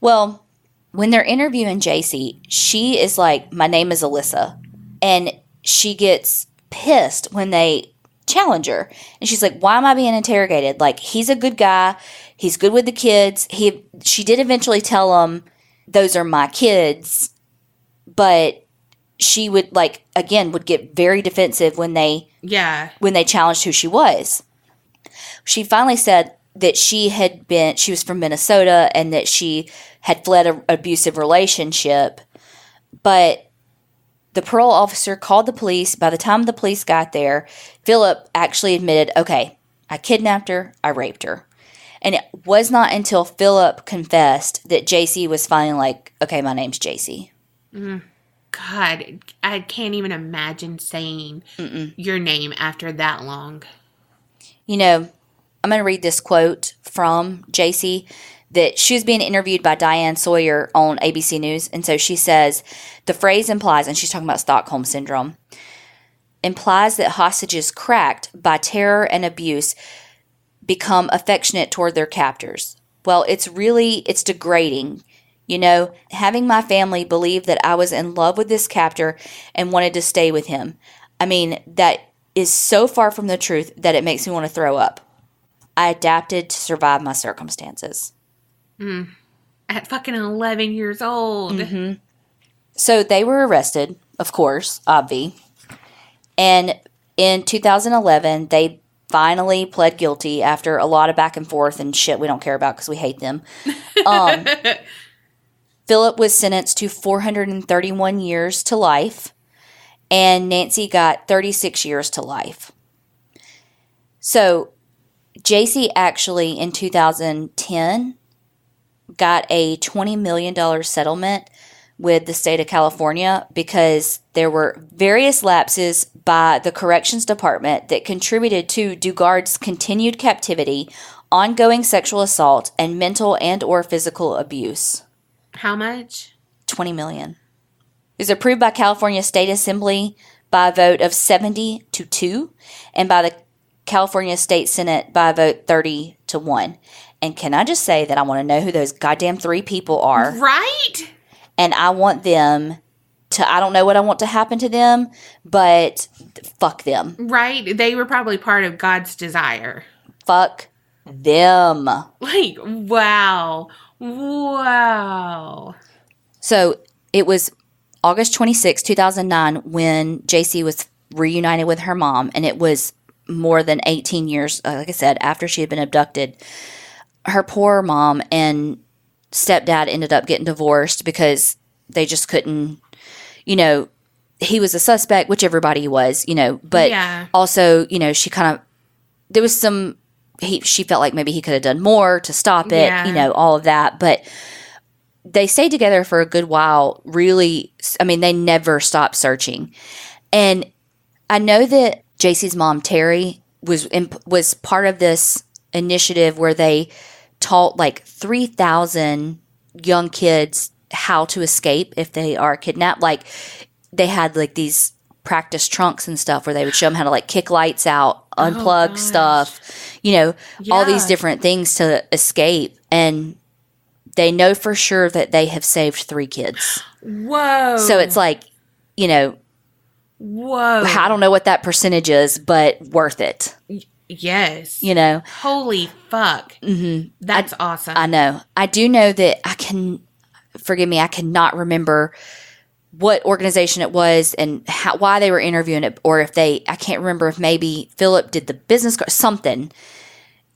Well, when they're interviewing Jaycee, she is like, my name is Alyssa. And she gets pissed when they challenge her. And she's like, why am I being interrogated? Like, he's a good guy. He's good with the kids. She did eventually tell him, those are my kids. But she would, like, again, would get very defensive when they challenged who she was. She finally said that she was from Minnesota and that she had fled an abusive relationship. But the parole officer called the police. By the time the police got there, Philip actually admitted, okay, I kidnapped her, I raped her. And it was not until Philip confessed that Jaycee was finally like, okay, my name's Jaycee.
God, I can't even imagine saying your name after that long.
I'm going to read this quote from Jaycee that she was being interviewed by Diane Sawyer on ABC News. And so she says, the phrase implies, and she's talking about Stockholm Syndrome, implies that hostages cracked by terror and abuse become affectionate toward their captors. Well, it's degrading. Having my family believe that I was in love with this captor and wanted to stay with him. I mean, that is so far from the truth that it makes me want to throw up. I adapted to survive my circumstances.
At fucking 11 years old.
So they were arrested, of course, obvi. And in 2011, they finally pled guilty after a lot of back and forth and shit we don't care about because we hate them. Philip was sentenced to 431 years to life, and Nancy got 36 years to life. So Jaycee actually, in 2010, got a $20 million settlement with the state of California because there were various lapses by the corrections department that contributed to Dugard's continued captivity, ongoing sexual assault, and mental and or physical abuse.
How much?
$20 million. It was approved by California State Assembly by a vote of 70-2 and by the California State Senate by a vote 30-1. And can I just say that I want to know who those goddamn 3 people are?
Right?
And I want them to, I don't know what I want to happen to them, but fuck them.
Right? They were probably part of God's desire.
Fuck them.
Like, wow. Wow.
So it was August 26, 2009 when Jaycee was reunited with her mom, and it was more than 18 years, like I said, after she had been abducted. Her poor mom and stepdad ended up getting divorced because they just couldn't, he was a suspect, which everybody was, but also, she kind of, there was some, she felt like maybe he could have done more to stop it, all of that. But they stayed together for a good while. Really, they never stopped searching. And I know that Jaycee's mom, Terry, was part of this initiative where they taught like 3,000 young kids how to escape if they are kidnapped. Like, they had like these practice trunks and stuff where they would show them how to like kick lights out, unplug stuff, all these different things to escape. And they know for sure that they have saved 3 kids.
Whoa.
So it's like,
whoa.
I don't know what that percentage is, but worth it.
Yes.
Holy
fuck. Mm-hmm. That's awesome.
I know. I do know that forgive me, I cannot remember what organization it was and why they were interviewing it, or if I can't remember if maybe Philip did the business card, something.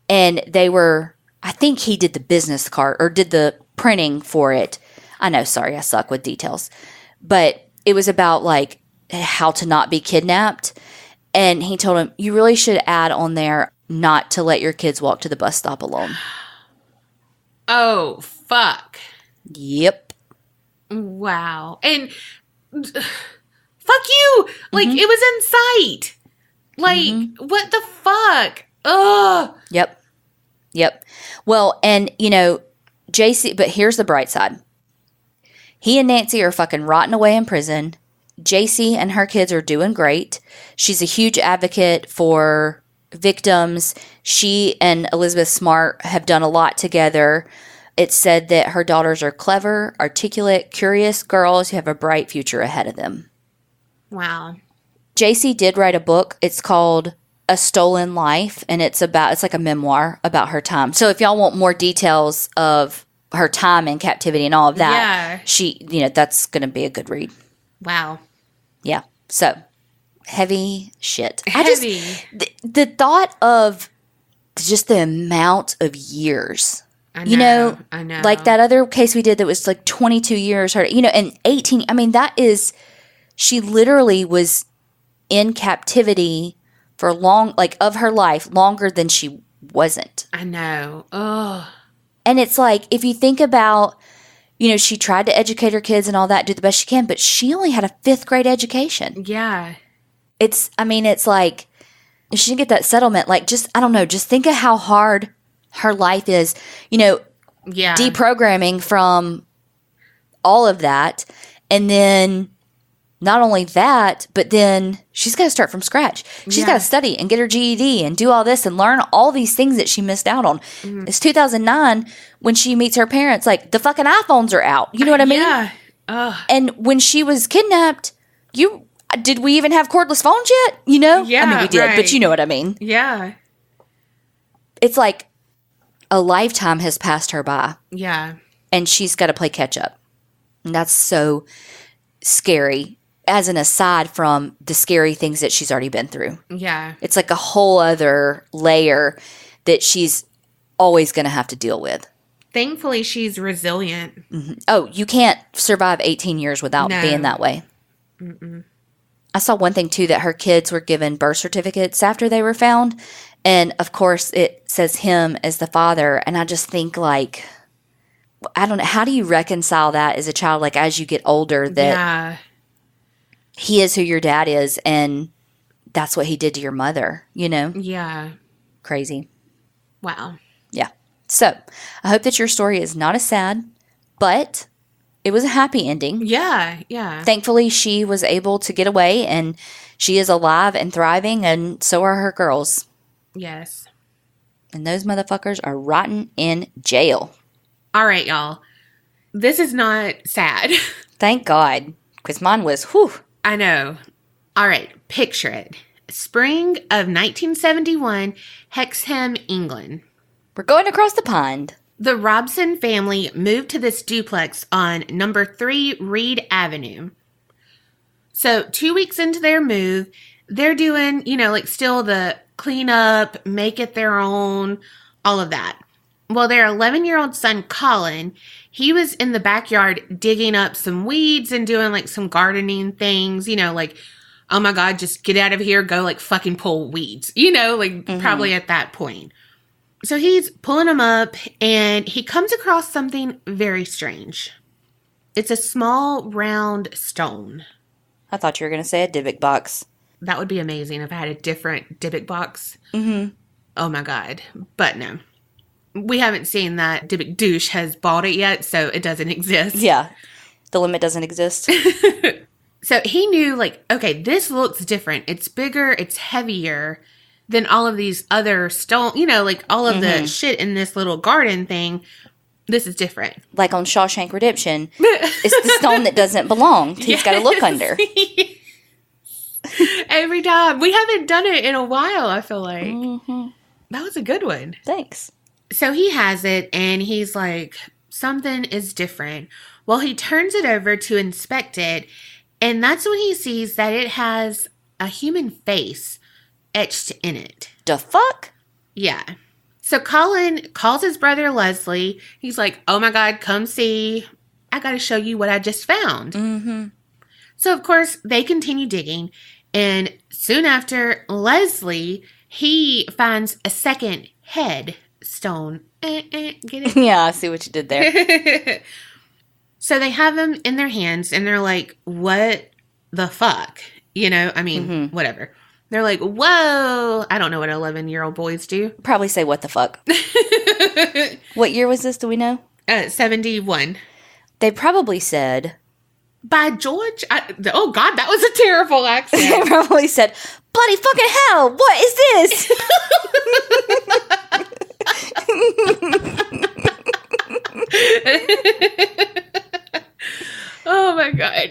And I think he did the business card or did the printing for it. I know, sorry, I suck with details. But it was about like how to not be kidnapped. And he told him, you really should add on there not to let your kids walk to the bus stop alone.
Oh, fuck.
Yep.
Wow. And fuck you. Like, it was in sight. Like, what the fuck? Ugh.
Yep. Well, and, Jaycee, but here's the bright side. He and Nancy are fucking rotting away in prison. Jaycee and her kids are doing great. She's a huge advocate for victims. She and Elizabeth Smart have done a lot together. It's said that her daughters are clever, articulate, curious girls who have a bright future ahead of them.
Wow.
Jaycee did write a book. It's called A Stolen Life, and it's like a memoir about her time. So if y'all want more details of her time in captivity and all of that, that's going to be a good read.
Wow.
Yeah. So heavy shit.
Heavy.
The thought of just the amount of years.
I know.
Like that other case we did that was like 22 years, and 18. She literally was in captivity for of her life, longer than she wasn't.
I know. Ugh.
And it's like, if you think about, she tried to educate her kids and all that, do the best she can, but she only had a 5th grade education.
Yeah.
It's like, if she didn't get that settlement, like, I don't know, just think of how hard her life is, deprogramming from all of that. And then not only that, but then she's got to start from scratch. She's got to study and get her GED and do all this and learn all these things that she missed out on. Mm-hmm. It's 2009 when she meets her parents, like, the fucking iPhones are out. You know what I mean?
Yeah.
And when she was kidnapped, did we even have cordless phones yet?
Yeah,
we did, right. But you know what I mean?
Yeah.
It's like a lifetime has passed her by.
Yeah.
And she's got to play catch up. And that's so scary, as an aside from the scary things that she's already been through.
Yeah.
It's like a whole other layer that she's always going to have to deal with.
Thankfully, she's resilient.
Mm-hmm. Oh, you can't survive 18 years without being that way. Mm-mm. I saw one thing, too, that her kids were given birth certificates after they were found. And, of course, it says him as the father. And I just think, like, I don't know. How do you reconcile that as a child, like, as you get older, that he is who your dad is and that's what he did to your mother,
Yeah.
Crazy.
Wow.
Yeah. So, I hope that your story is not as sad, but it was a happy ending.
Yeah, yeah.
Thankfully, she was able to get away, and she is alive and thriving, and so are her girls.
Yes.
And those motherfuckers are rotting in jail.
All right, y'all. This is not sad.
Thank God, because mine was, whew.
I know. All right, picture it. Spring of 1971, Hexham, England.
We're going across the pond.
The Robson family moved to this duplex on number 3 Reed Avenue. So 2 weeks into their move, they're doing, still the clean up, make it their own, all of that. Well, their 11-year-old son, Colin, he was in the backyard digging up some weeds and doing like some gardening things, like, oh my God, just get out of here, go like fucking pull weeds, probably at that point. So he's pulling them up and he comes across something very strange. It's a small round stone.
I thought you were going to say a Dybbuk box.
That would be amazing if I had a different Dybbuk box.
Mm-hmm.
Oh my God. But no. We haven't seen that Dybbuk douche has bought it yet, so it doesn't exist.
Yeah. The limit doesn't exist.
So he knew, like, okay, this looks different. It's bigger. It's heavier than all of these other stone, like all of the shit in this little garden thing. This is different.
Like on Shawshank Redemption, it's the stone that doesn't belong. He's got to look under.
Every time. We haven't done it in a while, I feel like. Mm-hmm. That was a good one.
Thanks.
So he has it, and he's like, something is different. Well, he turns it over to inspect it, and that's when he sees that it has a human face etched in it.
The fuck?
Yeah. So Colin calls his brother Leslie. He's like, oh my God, come see. I got to show you what I just found.
Mm-hmm.
So, of course, they continue digging. And soon after, Leslie, he finds a second head stone. Get it?
Yeah, I see what you did there.
So they have them in their hands and they're like, what the fuck? Whatever. They're like, whoa. I don't know what 11-year-old boys do.
Probably say, what the fuck? What year was this? Do we know?
71.
They probably said...
By George? Oh, God, that was a terrible accent.
They probably said, bloody fucking hell, what is this?
Oh, my God.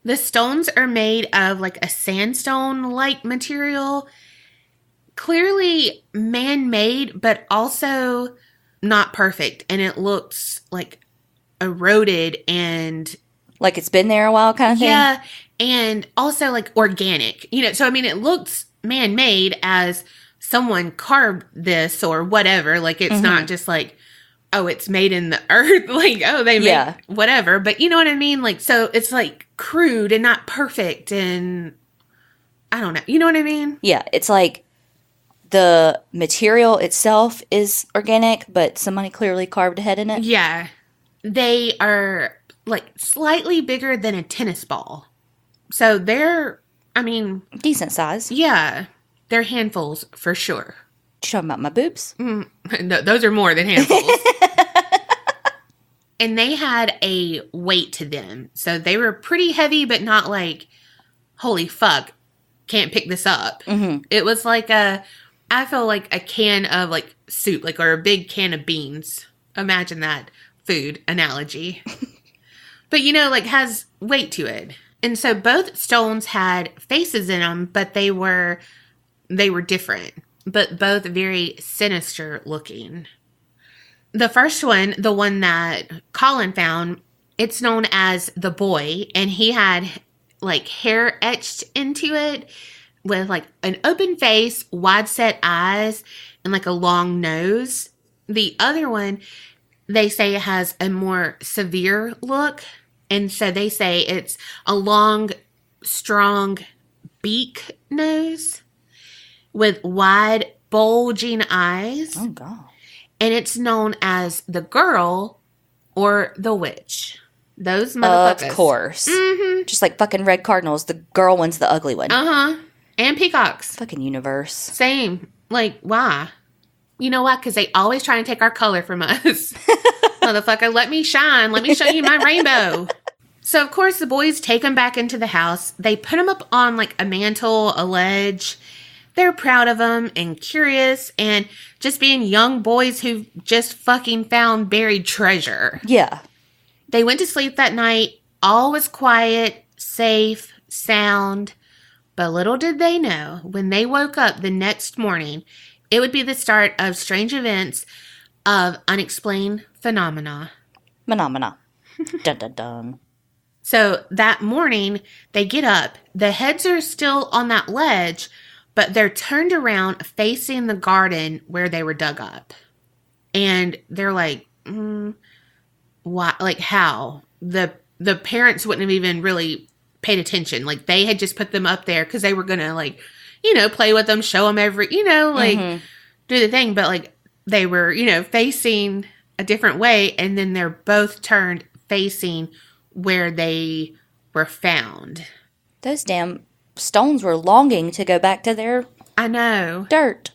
The stones are made of like a sandstone-like material. Clearly man-made, but also... not perfect, and it looks like eroded and
like it's been there a while kind of thing.
Yeah, and also like organic, so I mean it looks man-made as someone carved this or whatever, like it's not just like, oh, it's made in the earth, like, oh, they made whatever, but you know what I mean, like, so it's like crude and not perfect, and I don't know, you know what I mean?
Yeah, it's like the material itself is organic, but somebody clearly carved a head in it.
Yeah. They are, like, slightly bigger than a tennis ball. So they're,
decent size.
Yeah. They're handfuls, for sure.
You talking about my boobs?
No, those are more than handfuls. And they had a weight to them. So they were pretty heavy, but not like, holy fuck, can't pick this up. Mm-hmm. It was like I feel like a can of like soup, like, or a big can of beans. Imagine that food analogy. But like has weight to it. And so both stones had faces in them, but they were different, but both very sinister looking. The first one, the one that Colin found, it's known as the boy, and he had like hair etched into it, with like an open face, wide set eyes, and like a long nose. The other one, they say it has a more severe look. And so they say it's a long, strong beak nose with wide, bulging eyes.
Oh, God.
And it's known as the girl or the witch. Those motherfuckers.
Of course. Mm-hmm. Just like fucking red cardinals. The girl one's the ugly one.
Uh-huh. And peacocks.
Fucking universe.
Same. Like, why? You know what? Because they always try to take our color from us. Motherfucker, let me shine. Let me show you my rainbow. So, of course, the boys take them back into the house. They put them up on, like, a mantle, a ledge. They're proud of them and curious and just being young boys who just fucking found buried treasure.
Yeah.
They went to sleep that night. All was quiet, safe, sound. But little did they know, when they woke up the next morning, it would be the start of strange events of unexplained phenomena.
Dun, dun, dun.
So that morning, they get up. The heads are still on that ledge, but they're turned around facing the garden where they were dug up. And they're like, why? Like, how? The parents wouldn't have even really paid attention. Like, they had just put them up there because they were going to, like, you know, play with them, show them do the thing. But, like, they were, you know, facing a different way. And then they're both turned facing where they were found.
Those damn stones were longing to go back to their dirt.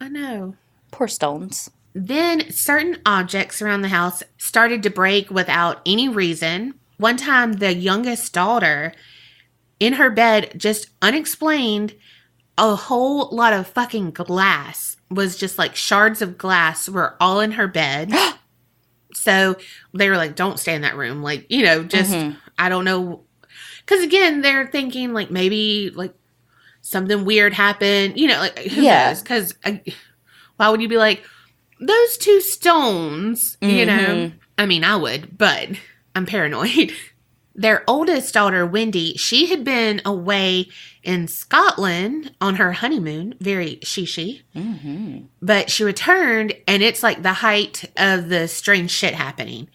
I know.
Poor stones.
Then certain objects around the house started to break without any reason. One time, the youngest daughter, in her bed, just unexplained, a whole lot of fucking glass was just like shards of glass were all in her bed. So they were like, don't stay in that room. Like, you know, just, I don't know. Because again, they're thinking like maybe like something weird happened. You know, like who knows? Because why would you be like, those two stones, you know? I mean, I would, but I'm paranoid. Their oldest daughter, Wendy, she had been away in Scotland on her honeymoon. Very she. But she returned, and it's like the height of the strange shit happening.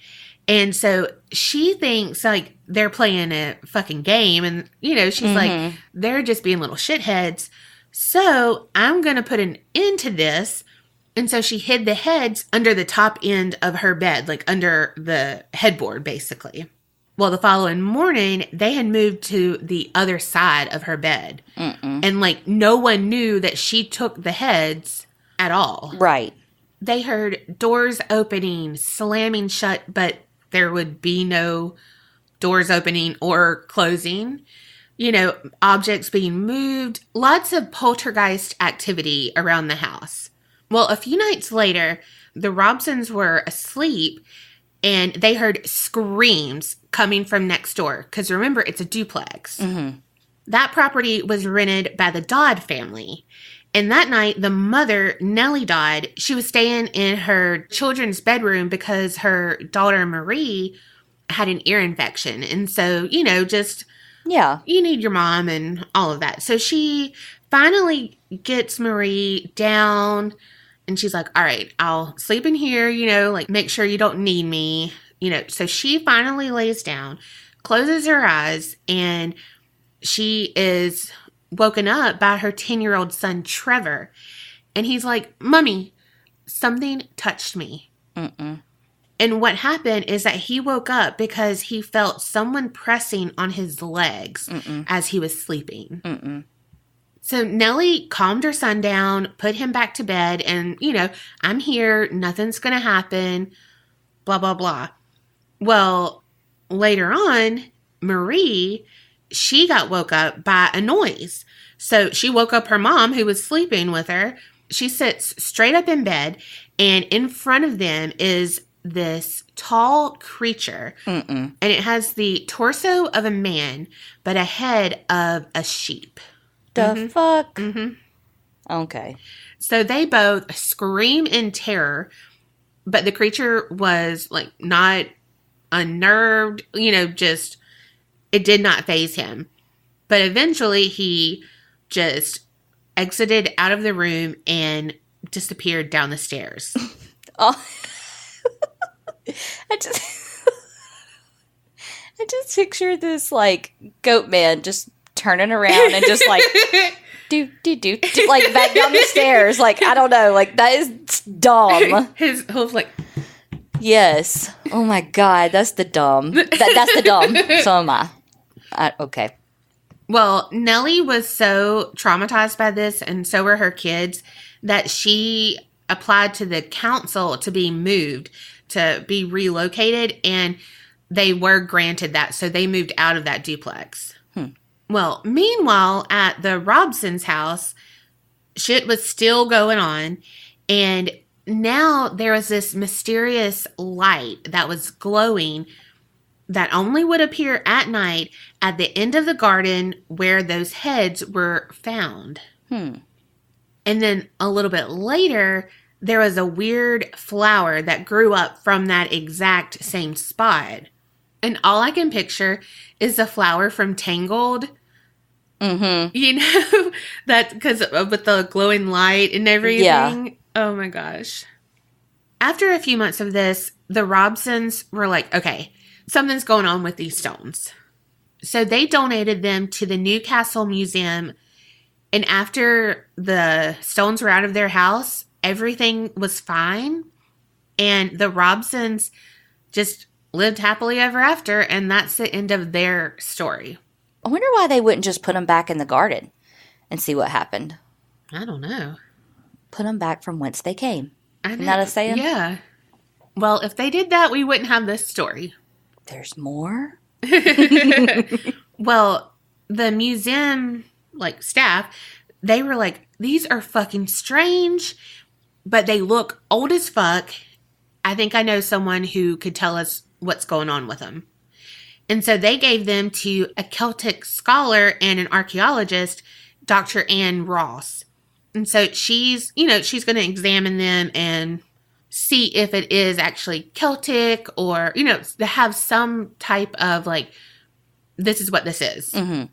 And so she thinks like they're playing a fucking game. And, you know, she's like, they're just being little shitheads. So I'm going to put an end to this. And so she hid the heads under the top end of her bed, like under the headboard, basically. Well, the following morning, they had moved to the other side of her bed. And, like, no one knew that she took the heads at all.
Right.
They heard doors opening, slamming shut, but there would be no doors opening or closing. You know, objects being moved. Lots of poltergeist activity around the house. Well, a few nights later, the Robsons were asleep, and they heard screams coming from next door. Because remember, it's a duplex. That property was rented by the Dodd family. And that night, the mother, Nellie Dodd, she was staying in her children's bedroom because her daughter, Marie, had an ear infection. And so, you know, just, you need your mom and all of that. So she finally gets Marie down. And she's like, all right, I'll sleep in here, you know, like make sure you don't need me, you know. So she finally lays down, closes her eyes, and she is woken up by her 10-year-old son, Trevor. And he's like, Mommy, something touched me. And what happened is that he woke up because he felt someone pressing on his legs as he was sleeping. So Nellie calmed her son down, put him back to bed, and, you know, I'm here, nothing's going to happen, blah, blah, blah. Well, later on, Marie, she got woke up by a noise. So she woke up her mom, who was sleeping with her. She sits straight up in bed, and in front of them is this tall creature. And it has the torso of a man, but a head of a sheep.
The fuck? Okay.
So they both scream in terror, but the creature was like not unnerved, you know, just, it did not faze him. But eventually he just exited out of the room and disappeared down the stairs.
I just picture this like goat man just turning around and just like do like back down the stairs. Like, I don't know, like that is dumb.
His hoof like,
yes. Oh my God, that's the dumb. That's the dumb. So am I. Okay.
Well, Nellie was so traumatized by this, and so were her kids, that she applied to the council to be moved, to be relocated, and they were granted that. So they moved out of that duplex. Well, meanwhile, at the Robsons' house, shit was still going on. And now there was this mysterious light that was glowing that only would appear at night at the end of the garden where those heads were found. And then a little bit later, there was a weird flower that grew up from that exact same spot. And all I can picture is the flower from Tangled.
Mm-hmm.
You know, that because with the glowing light and everything.
Yeah.
Oh my gosh. After a few months of this, the Robsons were like, okay, something's going on with these stones. So they donated them to the Newcastle Museum. And after the stones were out of their house, everything was fine. And the Robsons just lived happily ever after. And that's the end of their story.
I wonder why they wouldn't just put them back in the garden and see what happened.
I don't know.
Put them back from whence they came.
I know.
Isn't that a saying?
Yeah. Well, if they did that, we wouldn't have this story.
There's more?
Well, the museum, staff, they were like, these are fucking strange, but they look old as fuck. I think I know someone who could tell us what's going on with them. And so they gave them to a Celtic scholar and an archaeologist, Dr. Anne Ross. And so she's going to examine them and see if it is actually Celtic or, to have some type of this is what this is.
Mm-hmm.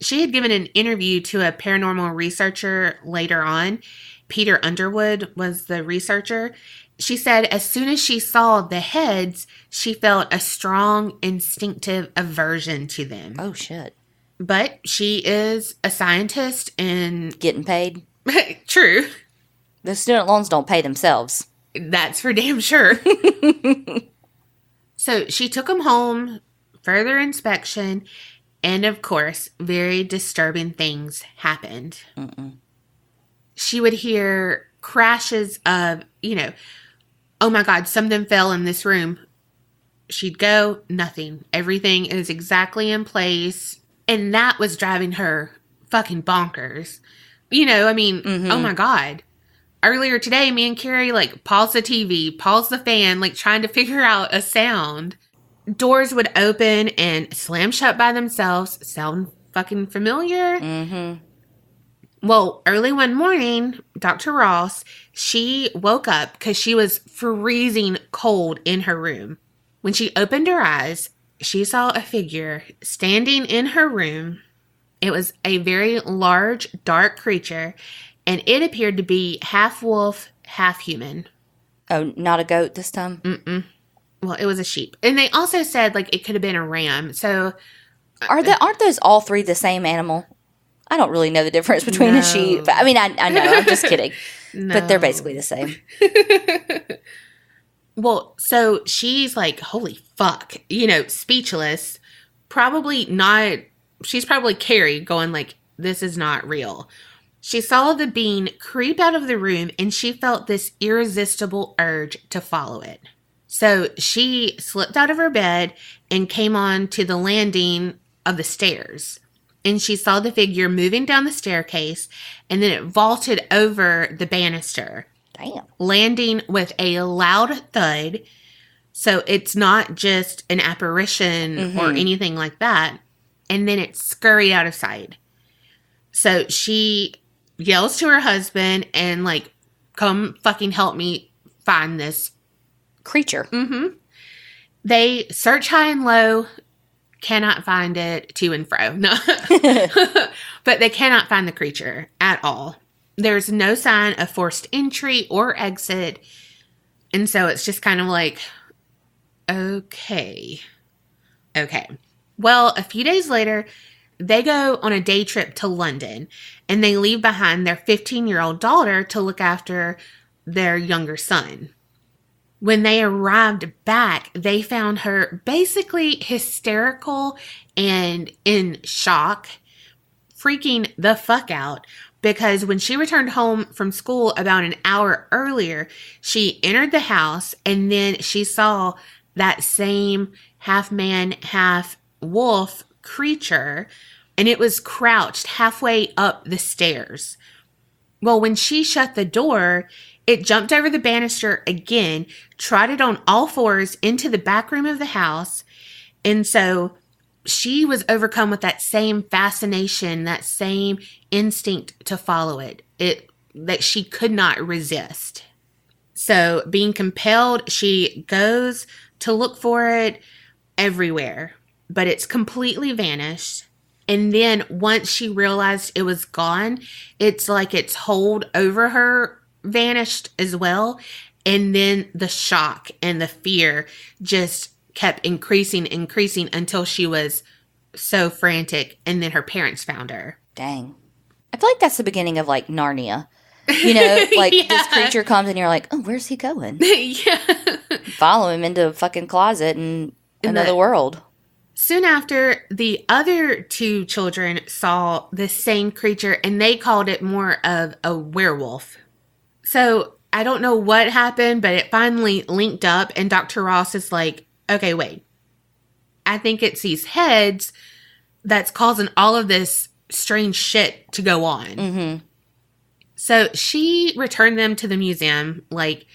She had given an interview to a paranormal researcher later on. Peter Underwood was the researcher. She said as soon as she saw the heads, she felt a strong instinctive aversion to them.
Oh, shit.
But she is a scientist and...
Getting paid?
True.
The student loans don't pay themselves.
That's for damn sure. So she took them home, further inspection, and of course, very disturbing things happened.
Mm-mm.
She would hear crashes of, oh my God, something fell in this room. She'd go, nothing. Everything is exactly in place. And that was driving her fucking bonkers.
Mm-hmm.
Oh my God. Earlier today, me and Kerri, pause the TV, pause the fan, trying to figure out a sound. Doors would open and slam shut by themselves. Sound fucking familiar?
Mm-hmm.
Well, early one morning, Dr. Ross, she woke up because she was freezing cold in her room. When she opened her eyes, she saw a figure standing in her room. It was a very large, dark creature, and it appeared to be half wolf, half human.
Oh, not a goat this time?
Mm-mm. Well, it was a sheep. And they also said, it could have been a ram. So...
Aren't those all three the same animal? I don't really know the difference between a sheep. I mean, I know. I'm just kidding.
No.
But they're basically the same.
Well, so she's like, holy fuck, speechless. Probably not. She's probably Kerri going this is not real. She saw the being creep out of the room and she felt this irresistible urge to follow it. So she slipped out of her bed and came on to the landing of the stairs. And she saw the figure moving down the staircase, and then it vaulted over the banister.
Damn.
Landing with a loud thud. So it's not just an apparition or anything like that. And then it scurried out of sight. So she yells to her husband and come fucking help me find this
creature.
Mm-hmm. They search high and low. Cannot find it to and fro. No. But they cannot find the creature at all. There's no sign of forced entry or exit. And so it's just kind of okay. Well, a few days later, they go on a day trip to London and they leave behind their 15-year-old daughter to look after their younger son. When they arrived back, they found her basically hysterical and in shock, freaking the fuck out, because when she returned home from school about an hour earlier, she entered the house and then she saw that same half man, half wolf creature, and it was crouched halfway up the stairs. Well, when she shut the door, it jumped over the banister again, trotted on all fours into the back room of the house. And so she was overcome with that same fascination, that same instinct to follow it that she could not resist. So being compelled, she goes to look for it everywhere, but it's completely vanished. And then once she realized it was gone, it's like its hold over her vanished as well. And then the shock and the fear just kept increasing until she was so frantic. And then her parents found her.
Dang. I feel like that's the beginning of like Narnia. You know, like this creature comes and you're like, oh, where's he going?
Yeah.
Follow him into a fucking closet and another world.
Soon after, the other 2 children saw the same creature, and they called it more of a werewolf. So I don't know what happened, but it finally linked up, and Dr. Ross is like, okay, wait. I think it's these heads that's causing all of this strange shit to go on.
Mm-hmm.
So she returned them to the museum, like,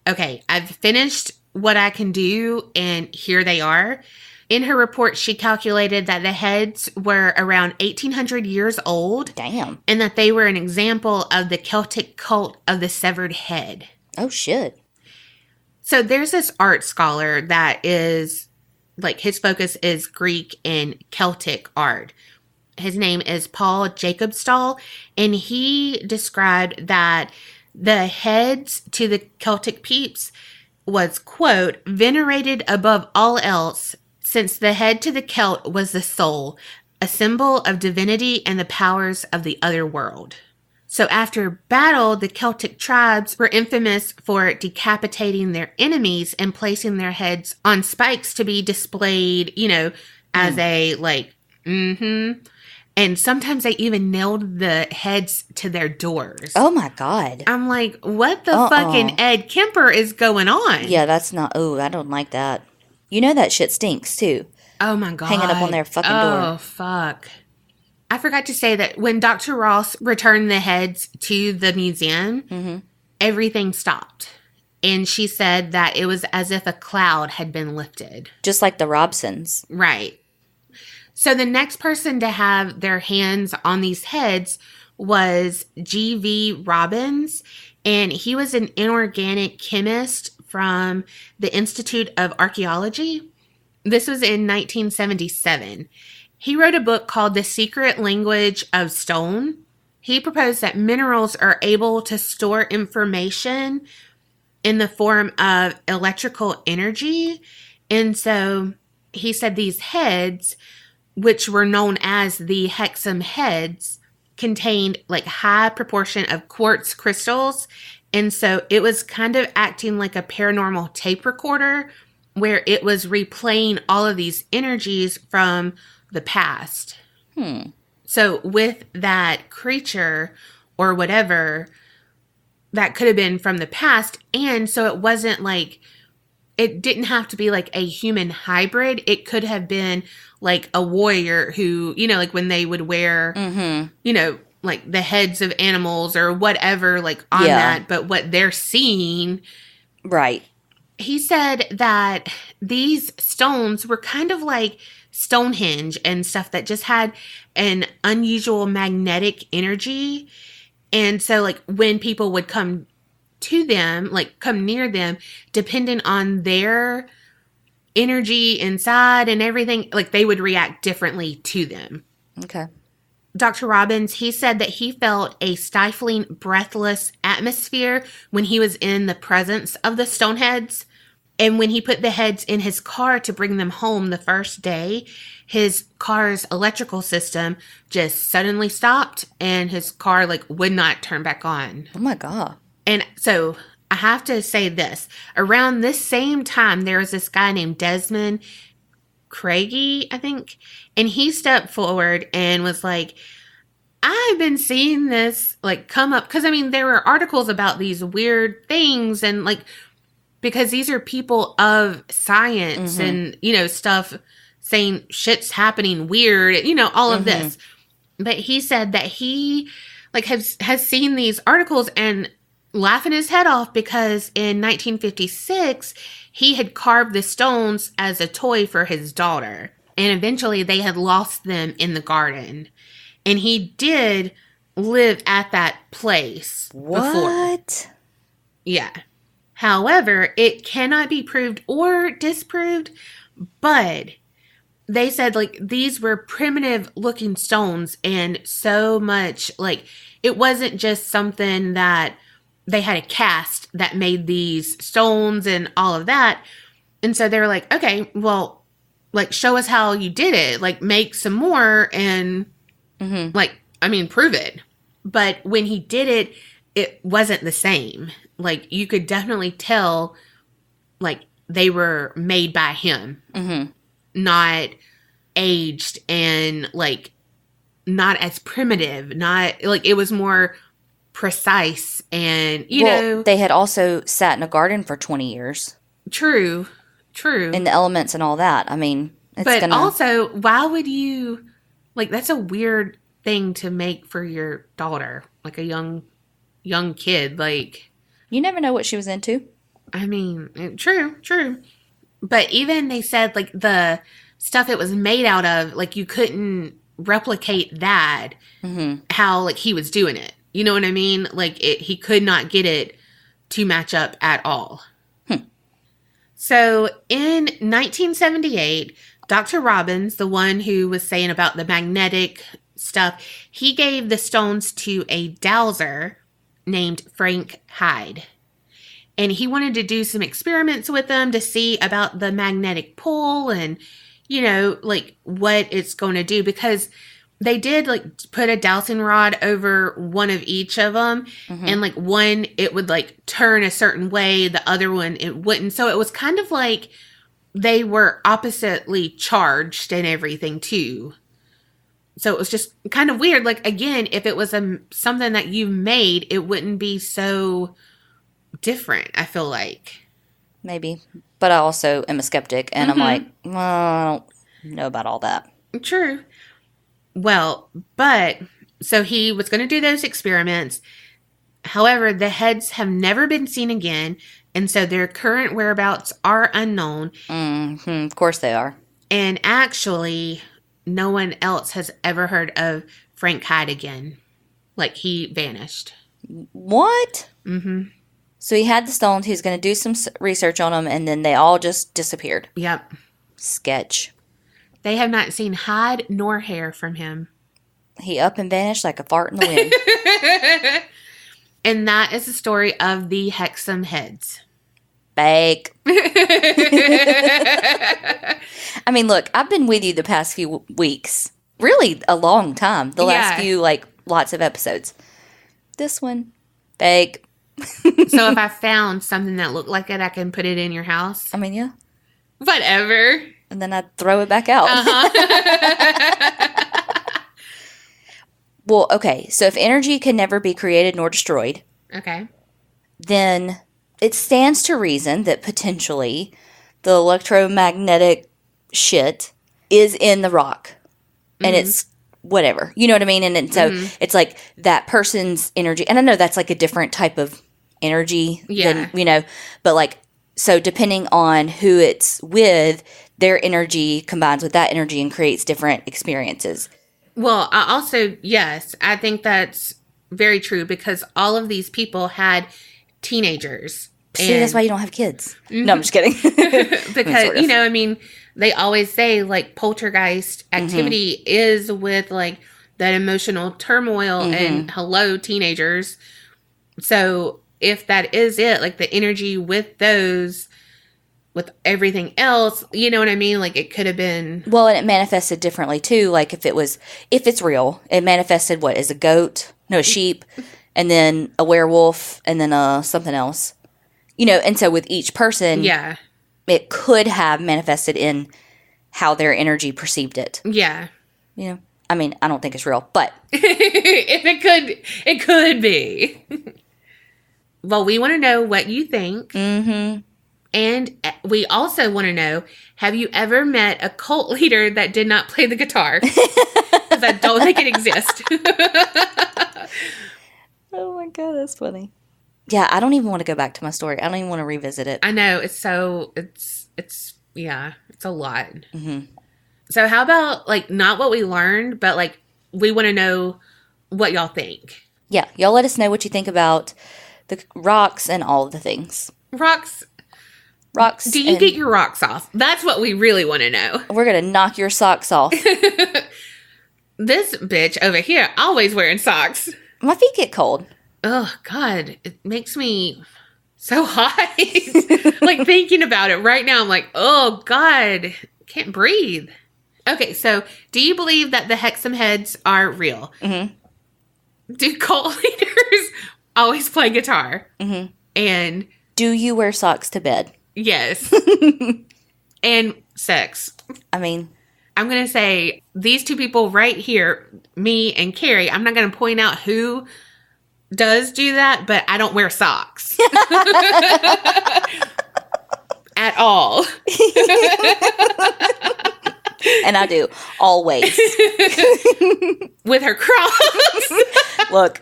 okay, I've finished what I can do, and here they are. In her report, she calculated that the heads were around 1,800 years old.
Damn.
And that they were an example of the Celtic cult of the severed head.
Oh, shit.
So there's this art scholar that is, like, his focus is Greek and Celtic art. His name is Paul Jacobstall, and he described that the heads to the Celtic peeps was, quote, venerated above all else, since the head to the Celt was the soul, a symbol of divinity and the powers of the other world. So after battle, the Celtic tribes were infamous for decapitating their enemies and placing their heads on spikes to be displayed, you know, as a, like, And sometimes they even nailed the heads to their doors.
Oh, my God.
I'm like, what the fucking Ed Kemper is going on?
Yeah, that's not... Oh, I don't like that. You know that shit stinks, too.
Oh, my God.
Hanging up on their fucking door.
Oh, fuck. I forgot to say that when Dr. Ross returned the heads to the museum, everything stopped. And she said that it was as if a cloud had been lifted.
Just like the Robsons.
Right. So the next person to have their hands on these heads was G.V. Robbins. And he was an inorganic chemist from the Institute of Archaeology. This was in 1977. He wrote a book called The Secret Language of Stone. He proposed that minerals are able to store information in the form of electrical energy. And so he said these heads, which were known as the Hexham Heads, contained like high proportion of quartz crystals. And so it was kind of acting like a paranormal tape recorder where it was replaying all of these energies from the past. So with that creature or whatever, that could have been from the past. And so it wasn't like, it didn't have to be like a human hybrid. It could have been like a warrior who, you know, like when they would wear, you know, like the heads of animals or whatever, like on that, but what they're seeing.
Right.
He said that these stones were kind of like Stonehenge and stuff that just had an unusual magnetic energy. And so like when people would come to them, like come near them, depending on their energy inside and everything, like they would react differently to them.
Okay.
Dr. Robbins, he said that he felt a stifling, breathless atmosphere when he was in the presence of the Stoneheads. And when he put the heads in his car to bring them home the first day, his car's electrical system just suddenly stopped and his car like would not turn back on.
Oh my God.
And so I have to say this. Around this same time, there was this guy named Desmond Craigie, I think. And he stepped forward and was like, I've been seeing this like come up. Because I mean, there were articles about these weird things and like, because these are people of science and, you know, stuff saying shit's happening weird, you know, all of this. But he said that he like has seen these articles and laughing his head off because in 1956, he had carved the stones as a toy for his daughter. And eventually they had lost them in the garden. And he did live at that place before. Yeah. However, it cannot be proved or disproved, but they said, like, these were primitive looking stones, and so much, like, it wasn't just something that they had a cast that made these stones and all of that. And so they were like, okay, well, like, show us how you did it. Like, make some more and, like, I mean, prove it. But when he did it, it wasn't the same. Like, you could definitely tell, like, they were made by him. Not aged and, like, not as primitive. Not, like, it was more precise and, you know.
They had also sat in a garden for 20 years.
True.
In the elements and all that. I mean, it's
but also, why would you, like, that's a weird thing to make for your daughter, like a young kid. Like,
you never know what she was into.
I mean, true. But even they said, like, the stuff it was made out of, like, you couldn't replicate that, how, like, he was doing it. You know what I mean? Like, he could not get it to match up at all. So in 1978, Dr. Robbins, the one who was saying about the magnetic stuff, he gave the stones to a dowser named Frank Hyde. And he wanted to do some experiments with them to see about the magnetic pull and, you know, like, what it's going to do. Because they did, like, put a dowsing rod over one of each of them. And, like, one, it would, like, turn a certain way. The other one, it wouldn't. So it was kind of like they were oppositely charged and everything, too. So it was just kind of weird. Like, again, if it was something that you made, it wouldn't be so different, I feel like.
Maybe. But I also am a skeptic. And I'm like, well, I don't know about all that.
True. Well, but, so he was going to do those experiments. However, the heads have never been seen again, and so their current whereabouts are unknown.
Of course they are.
And actually, no one else has ever heard of Frank Hyde again. Like, he vanished.
What? So he had the stones, he was going to do some research on them, and then they all just disappeared.
Yep.
Sketch.
They have not seen hide nor hair from him.
He up and vanished like a fart in the wind.
And that is the story of the Hexham Heads.
Fake. I mean, look, I've been with you the past few weeks. Really a long time. The last few, like, lots of episodes. This one, fake.
So if I found something that looked like it, I can put it in your house?
I mean, yeah.
Whatever.
And then I'd throw it back out. Well, okay. So if energy can never be created nor destroyed.
Okay.
Then it stands to reason that potentially the electromagnetic shit is in the rock. And it's whatever. You know what I mean? And so it's like that person's energy. And I know that's like a different type of energy than, you know. But like, so depending on who it's with, their energy combines with that energy and creates different experiences.
Well, I also, yes, I think that's very true because all of these people had teenagers.
See, that's why you don't have kids. No, I'm just kidding.
Because, sort of. You know, I mean, they always say, like, poltergeist activity is with, like, that emotional turmoil and hello, teenagers. So if that is it, like, the energy with those, with everything else, you know what I mean? Like, it could have been...
Well, and it manifested differently, too. Like, if it's real, it manifested, what, as a goat? No, a sheep, and then a werewolf, and then something else. You know, and so with each person, it could have manifested in how their energy perceived it.
Yeah.
You know? I mean, I don't think it's real, but...
If it could be. Well, we want to know what you think. And we also want to know, have you ever met a cult leader that did not play the guitar? Because I don't think it exists.
Oh my God, that's funny. Yeah, I don't even want to go back to my story. I don't even want to revisit it.
I know. It's a lot. So how about, like, not what we learned, but, like, we want to know what y'all think.
Yeah, y'all let us know what you think about the rocks and all of the things.
Rocks.
rocks.
Do you get your rocks off? That's what we really want to know.
We're going to knock your socks off.
This bitch over here always wearing socks.
My feet get cold.
Oh, God. It makes me so hot. Like, thinking about it right now, I'm like, oh, God. Can't breathe. Okay, so do you believe that the Hexham Heads are real?
Mm-hmm.
Do cult leaders always play guitar?
Mm-hmm.
And
do you wear socks to bed?
Yes. And sex.
I mean,
I'm going to say these two people right here, me and Kerri, I'm not going to point out who does do that, but I don't wear socks. At all.
And I do. Always.
With her Crocs.
Look.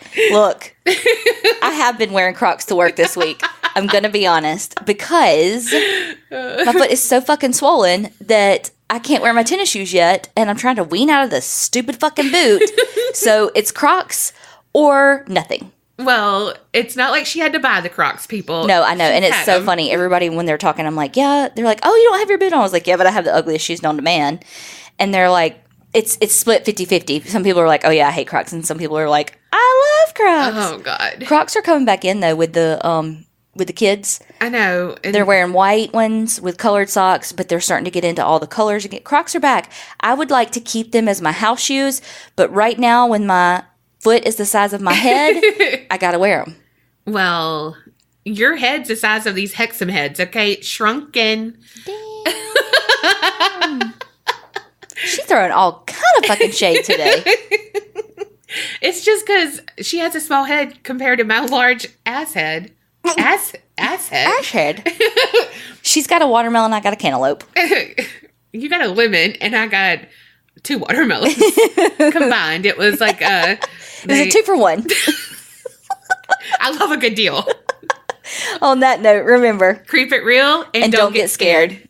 I have been wearing Crocs to work this week. I'm going to be honest. Because my foot is so fucking swollen that I can't wear my tennis shoes yet. And I'm trying to wean out of the stupid fucking boot. So it's Crocs or nothing.
Well, it's not like she had to buy the Crocs, people.
No, I know. And it's so funny. Everybody, when they're talking, I'm like, yeah. They're like, oh, you don't have your boot on. I was like, yeah, but I have the ugliest shoes known to man. And they're like, it's split 50-50. Some people are like, oh, yeah, I hate Crocs. And some people are like, I love Crocs.
Oh, God.
Crocs are coming back in, though, with the kids.
I know.
And they're wearing white ones with colored socks, but they're starting to get into all the colors. Crocs are back. I would like to keep them as my house shoes. But right now, when my foot is the size of my head, I gotta wear them.
Well, your head's the size of these Hexham Heads, okay? Shrunken.
Damn. She's throwing all kind of fucking shade today.
It's just because she has a small head compared to my large ass head. Ass head?
Ass head. She's got a watermelon, I got a cantaloupe.
You got a lemon, and I got 2 watermelons combined. It was like
it was a 2 for 1.
I love a good deal.
On that note, remember,
creep it real and don't get scared.